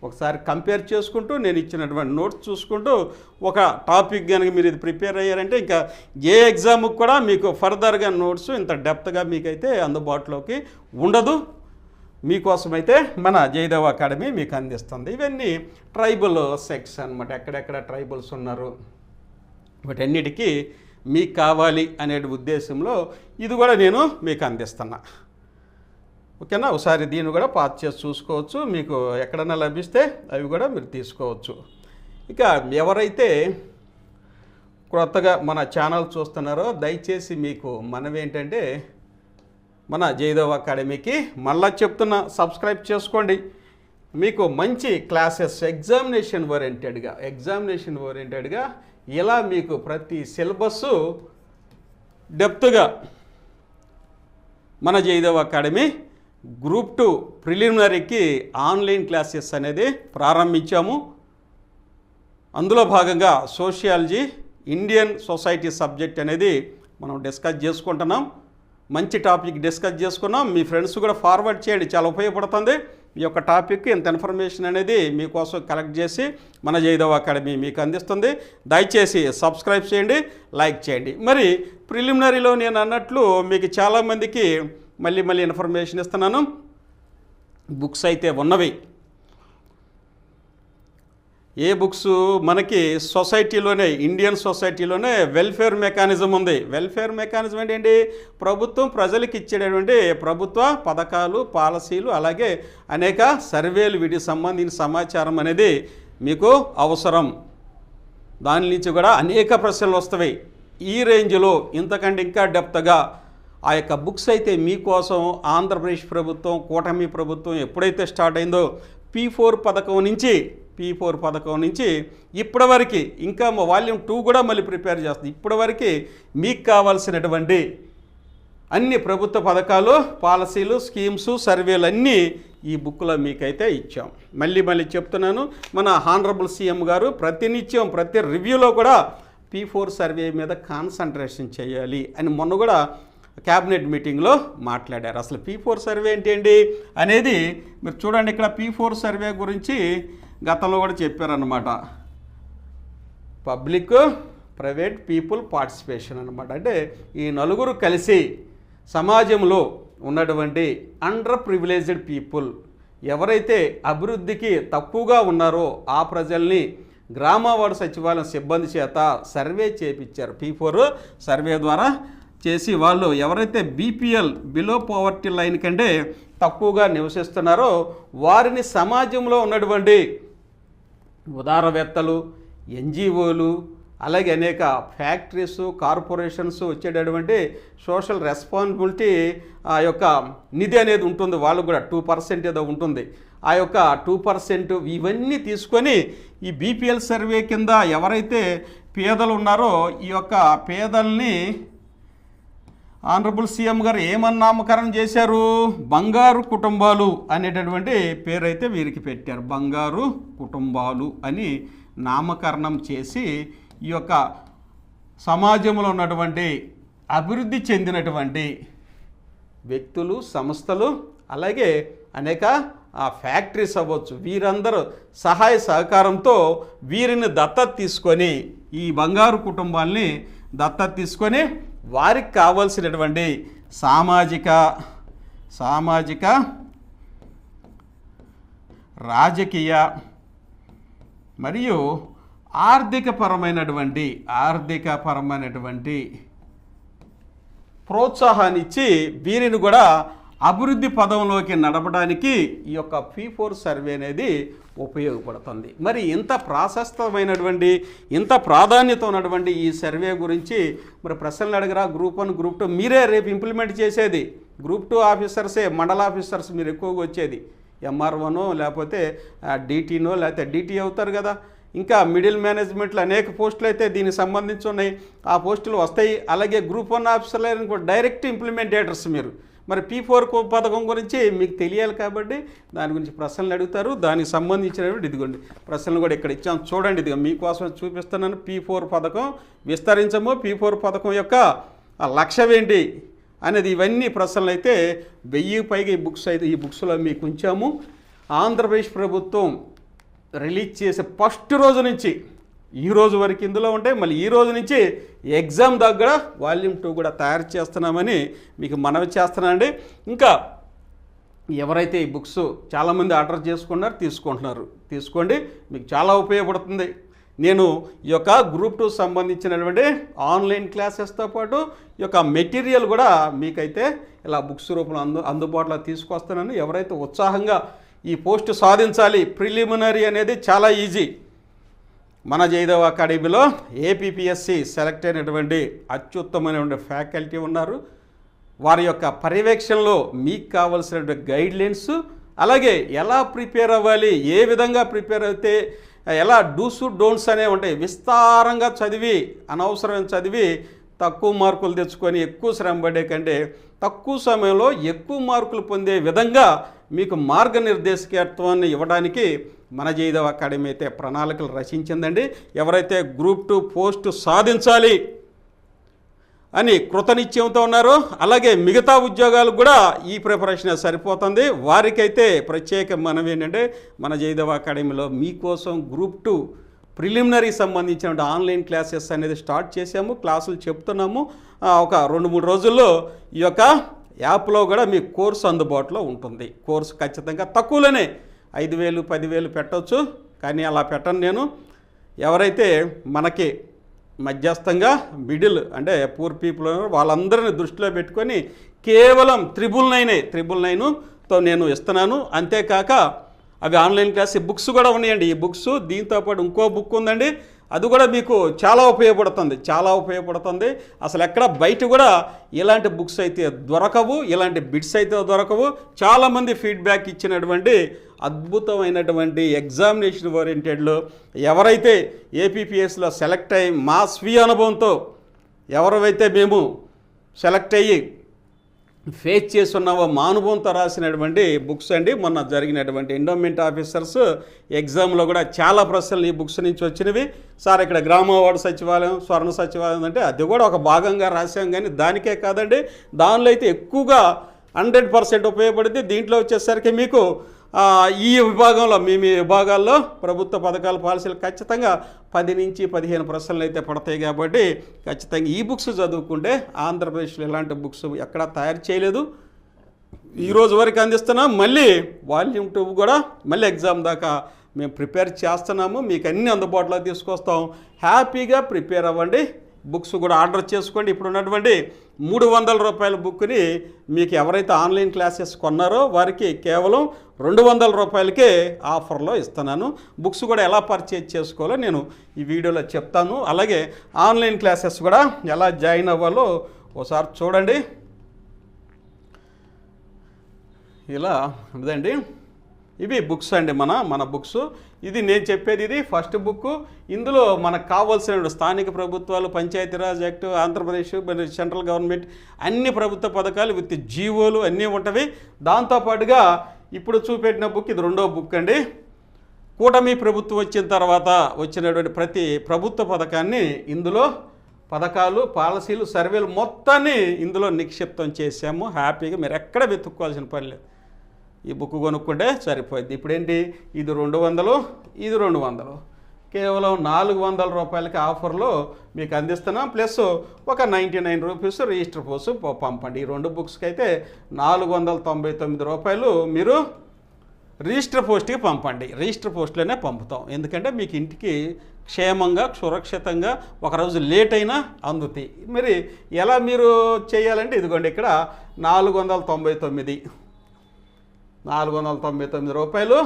ఒకసారి కంపేర్ చేసుకుంటూ నేను ఇచ్చినటువంటి నోట్స్ చూసుకుంటూ ఒక టాపిక్ కనుక మీరు ఇది ప్రిపేర్ అయ్యారంటే ఇంకా ఏ ఎగ్జామ్కి కూడా మీకు ఫర్దర్గా నోట్స్ ఇంత డెప్త్గా మీకైతే అందుబాటులోకి ఉండదు. మీకోసమైతే మన జయదేవ్ అకాడమీ మీకు అందిస్తుంది. ఇవన్నీ ట్రైబల్ సెక్స్ అనమాట, ఎక్కడెక్కడ ట్రైబల్స్ ఉన్నారు వీటన్నిటికీ మీకు కావాలి అనే ఉద్దేశంలో ఇది కూడా నేను మీకు అందిస్తున్నా. ఓకేనా, ఒకసారి దీన్ని కూడా పాస్ చేసి చూసుకోవచ్చు. మీకు ఎక్కడన్నా లభిస్తే అవి కూడా మీరు తీసుకోవచ్చు. ఇక ఎవరైతే కొత్తగా మన ఛానల్ చూస్తున్నారో దయచేసి మీకు మనవి ఏంటంటే మన జయదేవ్ అకాడమీకి మళ్ళా చెప్తున్నా, సబ్స్క్రైబ్ చేసుకోండి. మీకు మంచి క్లాసెస్ ఎగ్జామినేషన్ ఓరియంటెడ్గా ఇలా మీకు ప్రతి సిలబస్ డెప్త్గా మన జయదేవ్ అకాడమీ గ్రూప్ 2 ప్రిలిమినరీకి ఆన్లైన్ క్లాసెస్ అనేది ప్రారంభించాము. అందులో భాగంగా సోషియాలజీ, ఇండియన్ సొసైటీ సబ్జెక్ట్ అనేది మనం డిస్కస్ చేసుకుంటున్నాం. మంచి టాపిక్ డిస్కస్ చేసుకున్నాం. మీ ఫ్రెండ్స్ కూడా ఫార్వర్డ్ చేయండి, చాలా ఉపయోగపడుతుంది. ఈ యొక్క టాపిక్ ఇంత ఇన్ఫర్మేషన్ అనేది మీకోసం కలెక్ట్ చేసి మన జయదేవ్ అకాడమీ మీకు అందిస్తుంది. దయచేసి సబ్స్క్రైబ్ చేయండి, లైక్ చేయండి. మరి ప్రిలిమినరీలో నేను అన్నట్లు మీకు చాలామందికి మళ్ళీ ఇన్ఫర్మేషన్ ఇస్తున్నాను. బుక్స్ అయితే ఉన్నవి. ఏ బుక్స్ మనకి సొసైటీలోనే, ఇండియన్ సొసైటీలోనే వెల్ఫేర్ మెకానిజం ఉంది. వెల్ఫేర్ మెకానిజం ఏంటండి? ప్రభుత్వం ప్రజలకు ఇచ్చేటటువంటి ప్రభుత్వ పథకాలు, పాలసీలు, అలాగే అనేక సర్వేలు, వీటికి సంబంధించిన సమాచారం అనేది మీకు అవసరం. దాని నుంచి కూడా అనేక ప్రశ్నలు వస్తాయి. ఈ రేంజ్లో ఇంతకంటే ఇంకా డెప్త్గా ఆ యొక్క బుక్స్ అయితే మీకోసం ఆంధ్రప్రదేశ్ ప్రభుత్వం, కూటమి ప్రభుత్వం ఎప్పుడైతే స్టార్ట్ అయిందో P4 పథకం నుంచి ఇప్పటివరకు ఇంకా వాల్యూమ్ 2 కూడా మళ్ళీ ప్రిపేర్ చేస్తుంది. ఇప్పటివరకు మీకు కావాల్సినటువంటి అన్ని ప్రభుత్వ పథకాలు, పాలసీలు, స్కీమ్స్, సర్వేలు అన్నీ ఈ బుక్లో మీకైతే ఇచ్చాం. మళ్ళీ చెప్తున్నాను, మన హానరబుల్ సీఎం గారు ప్రతినిత్యం ప్రతి రివ్యూలో కూడా P4 సర్వే మీద కాన్సన్ట్రేషన్ చేయాలి అని మొన్న కూడా క్యాబినెట్ మీటింగ్లో మాట్లాడారు. అసలు P4 సర్వే ఏంటి అనేది మీరు చూడండి. ఇక్కడ P4 సర్వే గురించి గతంలో కూడా చెప్పారన్నమాట. పబ్లిక్, ప్రైవేట్, పీపుల్ పార్టిసిపేషన్ అన్నమాట. అంటే ఈ నలుగురు కలిసి సమాజంలో ఉన్నటువంటి అండర్ ప్రివిలేజ్డ్ పీపుల్, ఎవరైతే అభివృద్ధికి తక్కువగా ఉన్నారో ఆ ప్రజల్ని గ్రామవార్డు సచివాలయం సిబ్బంది చేత సర్వే చేయించారు. P4 సర్వే ద్వారా చేసి వాళ్ళు ఎవరైతే BPL బిలో పవర్టీ లైన్ కంటే తక్కువగా నివసిస్తున్నారో వారిని సమాజంలో ఉన్నటువంటి ఉదారవేత్తలు, NGOలు, అలాగే అనేక ఫ్యాక్టరీస్, కార్పొరేషన్స్ వచ్చేటటువంటి సోషల్ రెస్పాన్సిబిలిటీ ఆ యొక్క నిధి అనేది ఉంటుంది. వాళ్ళకు కూడా 2% ఏదో ఉంటుంది. ఆ యొక్క 2% ఇవన్నీ తీసుకొని ఈ BPL సర్వే కింద ఎవరైతే పేదలు ఉన్నారో ఈ యొక్క పేదల్ని ఆనరబుల్ సీఎం గారు ఏమని నామకరణం చేశారు? బంగారు కుటుంబాలు అనేటటువంటి పేరైతే వీరికి పెట్టారు. బంగారు కుటుంబాలు అని నామకరణం చేసి ఈ యొక్క సమాజంలో ఉన్నటువంటి అభివృద్ధి చెందినటువంటి వ్యక్తులు, సంస్థలు, అలాగే అనేక ఫ్యాక్టరీస్ అవ్వచ్చు, వీరందరూ సహాయ సహకారంతో వీరిని దత్తత తీసుకొని ఈ బంగారు కుటుంబాల్ని దత్తత తీసుకొని వారికి కావాల్సినటువంటి సామాజిక రాజకీయ మరియు ఆర్థికపరమైనటువంటి ప్రోత్సాహాన్ని ఇచ్చి వీరిని కూడా అభివృద్ధి పదంలోకి నడపడానికి ఈ యొక్క P4 సర్వే అనేది ఉపయోగపడుతుంది. మరి ఇంత ప్రాశస్తమైనటువంటి, ఇంత ప్రాధాన్యత ఉన్నటువంటి ఈ సర్వే గురించి మరి ప్రశ్నలు అడిగరా? గ్రూప్ 1, గ్రూప్ 2 మీరే రేపు ఇంప్లిమెంట్ చేసేది. గ్రూప్ 2 ఆఫీసర్సే, మండల ఆఫీసర్స్ మీరు ఎక్కువగా వచ్చేది. MR1 లేకపోతే DTనో లేకపోతే DT అవుతారు కదా. ఇంకా మిడిల్ మేనేజ్మెంట్లో అనేక పోస్టులు అయితే దీనికి సంబంధించి ఉన్నాయి. ఆ పోస్టులు వస్తాయి. అలాగే గ్రూప్ 1 ఆఫీసర్లు కూడా డైరెక్ట్ ఇంప్లిమెంటేటర్స్ మీరు. మరి P4 పథకం గురించి మీకు తెలియాలి కాబట్టి దాని గురించి ప్రశ్నలు అడుగుతారు. దానికి సంబంధించినటువంటి ఇదిగోండి ప్రశ్నలు కూడా ఇక్కడ ఇచ్చాం చూడండి. ఇదిగో మీకోసం చూపిస్తున్నాను. P4 పథకం విస్తరించము, P4 పథకం యొక్క లక్ష్యం ఏంటి అనేది ఇవన్నీ ప్రశ్నలు అయితే 1000 పైగా ఈ బుక్స్లో మీకు ఉంచాము. ఆంధ్రప్రదేశ్ ప్రభుత్వం రిలీజ్ చేసే ఫస్ట్ రోజు నుంచి ఈ రోజు వరకు ఇందులో ఉంటాయి. మళ్ళీ ఈ రోజు నుంచి ఎగ్జామ్ దగ్గర వాల్యూమ్ 2 కూడా తయారు చేస్తున్నామని మీకు మనవి చేస్తున్నానండి. ఇంకా ఎవరైతే ఈ బుక్స్ చాలామంది ఆర్డర్ తీసుకుంటున్నారు, తీసుకోండి, మీకు చాలా ఉపయోగపడుతుంది. నేను ఈ యొక్క గ్రూప్ 2 సంబంధించినటువంటి ఆన్లైన్ క్లాసెస్తో పాటు ఈ యొక్క మెటీరియల్ కూడా మీకైతే ఇలా బుక్స్ రూపంలో అందుబాటులో తీసుకొస్తున్నాను. ఎవరైతే ఉత్సాహంగా ఈ పోస్ట్ సాధించాలి, ప్రిలిమినరీ అనేది చాలా ఈజీ. మన జయదేవ్ అకాడమీలో APPSC సెలెక్ట్ అయినటువంటి అత్యుత్తమైనటువంటి ఫ్యాకల్టీ ఉన్నారు. వారి యొక్క పర్యవేక్షణలో మీకు కావాల్సినటువంటి గైడ్లైన్స్, అలాగే ఎలా ప్రిపేర్ అవ్వాలి, ఏ విధంగా ప్రిపేర్ అయితే ఎలా డూస్ డోంట్స్ అనేవి ఉంటాయి. విస్తారంగా చదివి అనవసరమైన చదివి తక్కువ మార్కులు తెచ్చుకొని ఎక్కువ శ్రమ పడే కంటే తక్కువ సమయంలో ఎక్కువ మార్కులు పొందే విధంగా మీకు మార్గనిర్దేశకత్వాన్ని ఇవ్వడానికి మన జయదేవ్ అకాడమీ అయితే ప్రణాళికలు రచించిందండి. ఎవరైతే గ్రూప్ 2 పోస్టు సాధించాలి అని కృతనిశ్చయంతో ఉన్నారో, అలాగే మిగతా ఉద్యోగాలకు కూడా ఈ ప్రిపరేషన్ సరిపోతుంది. వారికైతే ప్రత్యేక మనవి ఏంటంటే మన జయదేవ్ అకాడమీలో మీకోసం గ్రూప్ 2 ప్రిలిమినరీ సంబంధించిన ఆన్లైన్ క్లాసెస్ అనేది స్టార్ట్ చేసాము. క్లాసులు చెప్తున్నాము. ఒక 2-3 రోజుల్లో ఈ యొక్క యాప్లో కూడా మీకు కోర్సు అందుబాటులో ఉంటుంది. కోర్సు ఖచ్చితంగా తక్కువలోనే 5,000, 10,000 పెట్టవచ్చు. కానీ అలా పెట్టను నేను. ఎవరైతే మనకి మధ్యస్థంగా మిడిల్ అంటే పూర్ పీపుల్ వాళ్ళందరినీ దృష్టిలో పెట్టుకొని కేవలం 999తో నేను ఇస్తున్నాను. అంతేకాక అవి ఆన్లైన్ క్లాస్ బుక్స్ కూడా ఉన్నాయండి. ఈ బుక్స్ దీంతోపాటు ఇంకో బుక్ ఉందండి, అది కూడా మీకు చాలా ఉపయోగపడుతుంది. అసలు ఎక్కడ బయట కూడా ఇలాంటి బుక్స్ అయితే దొరకవు, ఇలాంటి బిట్స్ అయితే దొరకవు. చాలామంది ఫీడ్బ్యాక్ ఇచ్చినటువంటి అద్భుతమైనటువంటి ఎగ్జామినేషన్ ఓరియంటెడ్లో ఎవరైతే ఏపీపీఎస్లో సెలెక్ట్ అయ్యి మా స్వీయ అనుభవంతో ఎవరైతే మేము సెలెక్ట్ అయ్యి ఫేస్ చేస్తున్నావో మా అనుభవంతో రాసినటువంటి బుక్స్ అండి. మొన్న జరిగినటువంటి ఎండోమెంట్ ఆఫీసర్స్ ఎగ్జామ్లో కూడా చాలా ప్రశ్నలు ఈ బుక్స్ నుంచి వచ్చినవి. సార్ ఇక్కడ గ్రామవార్డు సచివాలయం, స్వర్ణ సచివాలయం అంటే అది కూడా ఒక భాగంగా రాసాం, కానీ దానికే కాదండి, దానిలో అయితే ఎక్కువగా 100% ఉపయోగపడింది. దీంట్లో వచ్చేసరికి మీకు ఈ విభాగంలో మీ విభాగాల్లో ప్రభుత్వ పథకాల పాలసీలు ఖచ్చితంగా 10 నుంచి 15 ప్రశ్నలు అయితే పడతాయి. కాబట్టి ఖచ్చితంగా ఈ బుక్స్ చదువుకుంటే ఆంధ్రప్రదేశ్లో ఇలాంటి బుక్స్ ఎక్కడా తయారు చేయలేదు, ఈరోజు వరకు అందిస్తున్నాం. మళ్ళీ వాల్యూమ్ 2 కూడా మళ్ళీ ఎగ్జామ్ దాకా మేము ప్రిపేర్ చేస్తున్నాము, మీకు అన్ని అందుబాటులో తీసుకొస్తాం. హ్యాపీగా ప్రిపేర్ అవ్వండి, బుక్స్ కూడా ఆర్డర్ చేసుకోండి. ఇప్పుడు ఉన్నటువంటి 300 రూపాయల బుక్ని మీకు ఎవరైతే ఆన్లైన్ క్లాసెస్ కొన్నారో వారికి కేవలం 200 రూపాయలకే ఆఫర్లో ఇస్తున్నాను. బుక్స్ కూడా ఎలా పర్చేజ్ చేసుకోవాలో నేను ఈ వీడియోలో చెప్తాను. అలాగే ఆన్లైన్ క్లాసెస్ కూడా ఎలా జాయిన్ అవ్వాలో ఒకసారి చూడండి. ఇలా అదండి, ఇవి బుక్స్ అండి, మన బుక్స్. ఇది నేను చెప్పేది, ఇది ఫస్ట్ బుక్. ఇందులో మనకు కావాల్సిన స్థానిక ప్రభుత్వాలు, Panchayati Raj act, Andhra Pradesh central government అన్ని ప్రభుత్వ పథకాలు విత్ జీవోలు అన్నీ ఉంటవి. దాంతోపాటుగా ఇప్పుడు చూపెట్టిన బుక్ ఇది రెండో బుక్ అండి. కూటమి ప్రభుత్వం వచ్చిన తర్వాత వచ్చినటువంటి ప్రతి ప్రభుత్వ పథకాన్ని ఇందులో పథకాలు, పాలసీలు, సర్వేలు మొత్తాన్ని ఇందులో నిక్షిప్తం చేసాము. హ్యాపీగా మీరు ఎక్కడ వెతుక్కోవాల్సిన పని లేదు, ఈ బుక్ కొనుక్కుంటే సరిపోయింది. ఇప్పుడేంటి, ఇది 200, ఇది 200, కేవలం 400 రూపాయలకి ఆఫర్లో మీకు అందిస్తున్నాం. ప్లస్ ఒక 99 రూపీస్ రిజిస్టర్ పోస్ట్ పంపండి. ఈ 2 బుక్స్కి అయితే 499 రూపాయలు మీరు రిజిస్టర్ పోస్ట్కి పంపండి. రిజిస్టర్ పోస్ట్లోనే పంపుతాం, ఎందుకంటే మీకు ఇంటికి క్షేమంగా సురక్షితంగా ఒకరోజు లేట్ అయినా అందుతాయి. మరి ఎలా మీరు చేయాలంటే ఇదిగోండి, ఇక్కడ 499 రూపాయలు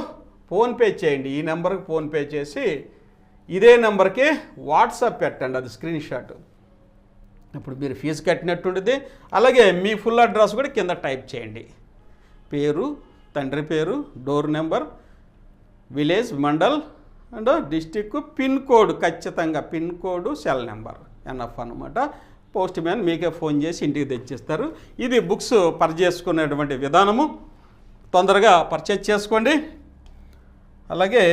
ఫోన్పే చేయండి. ఈ నెంబర్కి ఫోన్పే చేసి ఇదే నెంబర్కి వాట్సాప్ పెట్టండి, అది స్క్రీన్ షాట్. ఇప్పుడు మీరు ఫీజు కట్టినట్టుంటుంది. అలాగే మీ ఫుల్ అడ్రస్ కూడా కింద టైప్ చేయండి, పేరు, తండ్రి పేరు, door number, village, mandal and district, pin code, ఖచ్చితంగా పిన్ కోడ్, సెల్ నెంబర్ ఎన్ఎఫ్ అనమాట. పోస్ట్ మ్యాన్ మీకే ఫోన్ చేసి ఇంటికి తెచ్చిస్తారు. ఇది బుక్స్ పర్చేస్ చేసుకునేటువంటి విధానము. తొందరగా పర్చేజ్ చేసుకోండి. అలాగే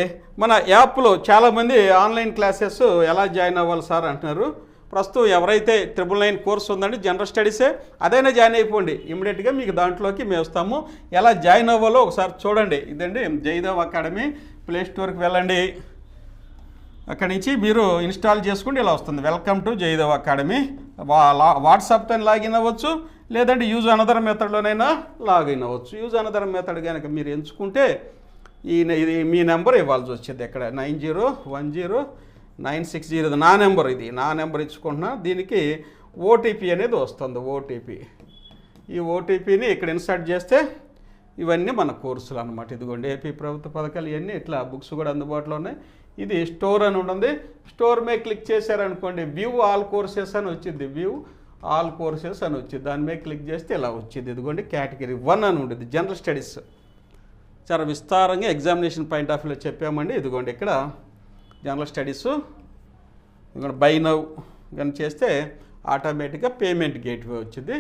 మన యాప్లో చాలామంది ఆన్లైన్ క్లాసెస్ ఎలా జాయిన్ అవ్వాలి సార్ అంటున్నారు. ప్రస్తుతం ఎవరైతే 999 కోర్స్ ఉందండి, జనరల్ స్టడీసే, అదైనా జాయిన్ అయిపోండి. ఇమీడియట్గా మీకు దాంట్లోకి మేము వస్తాము. ఎలా జాయిన్ అవ్వాలో ఒకసారి చూడండి. ఇదండి జయదేవ్ అకాడమీ. ప్లే స్టోర్కి వెళ్ళండి, అక్కడి నుంచి మీరు ఇన్స్టాల్ చేసుకుంటే ఇలా వస్తుంది, వెల్కమ్ టు జయదేవ్ అకాడమీ. వాట్సాప్తో లాగిన్ అవ్వచ్చు, లేదంటే యూజ్ అనదర్ మెథడ్లోనైనా లాగిన్ అవ్వచ్చు. యూజ్ అనదర్ మెథడ్ కనుక మీరు ఎంచుకుంటే ఇది మీ నెంబర్ ఇవ్వాల్సి వచ్చేది. ఇక్కడ 9010960960 నా నెంబర్, ఇది నా నెంబర్ ఇచ్చుకుంటున్నా. దీనికి ఓటీపీ అనేది వస్తుంది, ఓటీపీ. ఈ ఓటీపీని ఇక్కడ ఇన్సర్ట్ చేస్తే ఇవన్నీ మన కోర్సులు అనమాట. ఇదిగోండి ఏపీ ప్రభుత్వ పథకాలు ఇవన్నీ ఇట్లా బుక్స్ కూడా అందుబాటులో ఉన్నాయి. ఇది స్టోర్ అని ఉంటుంది, స్టోర్ మీద క్లిక్ చేశారనుకోండి వ్యూ ఆల్ కోర్సెస్ అని వచ్చింది, వ్యూ ఆల్ కోర్సెస్ అని వచ్చింది. దాని మీద క్లిక్ చేస్తే ఇలా వచ్చింది. ఇదిగోండి కేటగిరీ 1 అని ఉంటుంది, జనరల్ స్టడీస్. చాలా విస్తారంగా ఎగ్జామినేషన్ పాయింట్ ఆఫ్ వ్యూలో చెప్పామండి. ఇదిగోండి ఇక్కడ జనరల్ స్టడీస్, ఇదిగోండి బై నౌ కానీ చేస్తే ఆటోమేటిక్గా పేమెంట్ గేట్వే వచ్చింది.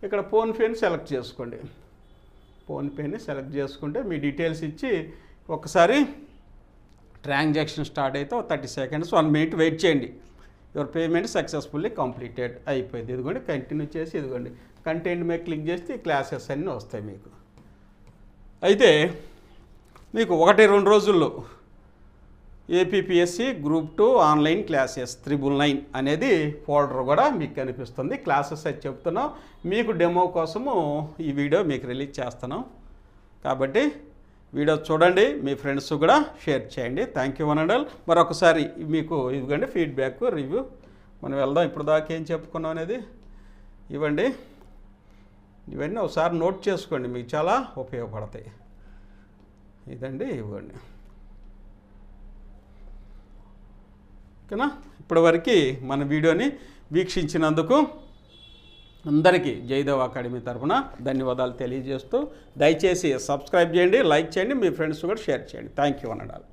ఇక్కడ ఫోన్పేని సెలెక్ట్ చేసుకోండి. ఫోన్పేని సెలెక్ట్ చేసుకుంటే మీ డీటెయిల్స్ ఇచ్చి ఒకసారి ట్రాన్సాక్షన్ స్టార్ట్ అయితే 30 సెకండ్స్ 1 మినిట్ వెయిట్ చేయండి. యువర్ పేమెంట్ సక్సెస్ఫుల్లీ కంప్లీటెడ్ అయిపోయింది. ఇదిగోండి కంటిన్యూ చేసి ఇదిగోండి కంటెంట్ మీద క్లిక్ చేస్తే క్లాసెస్ అన్నీ వస్తాయి మీకు. అయితే మీకు 1-2 రోజుల్లో ఏపీపీఎస్సి గ్రూప్ 2 ఆన్లైన్ క్లాసెస్ 999 అనేది ఫోల్డర్ కూడా మీకు కనిపిస్తుంది. క్లాసెస్ అయితే చెప్తున్నాం, మీకు డెమో కోసము ఈ వీడియో మీకు రిలీజ్ చేస్తున్నాం. కాబట్టి వీడియో చూడండి, మీ ఫ్రెండ్స్ కూడా షేర్ చేయండి. థ్యాంక్ యూ వనండల్. మరొకసారి మీకు ఇవ్వండి ఫీడ్బ్యాక్, రివ్యూ. మనం వెళ్దాం, ఇప్పుడు దాకా ఏం చెప్పుకున్నాం అనేది ఇవ్వండి. ఇవన్నీ ఒకసారి నోట్ చేసుకోండి, మీకు చాలా ఉపయోగపడతాయి. ఇదండి ఇవ్వండి. ఓకేనా. ఇప్పటివరకు మన వీడియోని వీక్షించినందుకు అందరికీ జయదేవ్ అకాడమీ తరఫున ధన్యవాదాలు తెలియజేస్తూ దయచేసి సబ్స్క్రైబ్ చేయండి, లైక్ చేయండి, మీ ఫ్రెండ్స్ కూడా షేర్ చేయండి. థ్యాంక్ యూ అన్నాడు.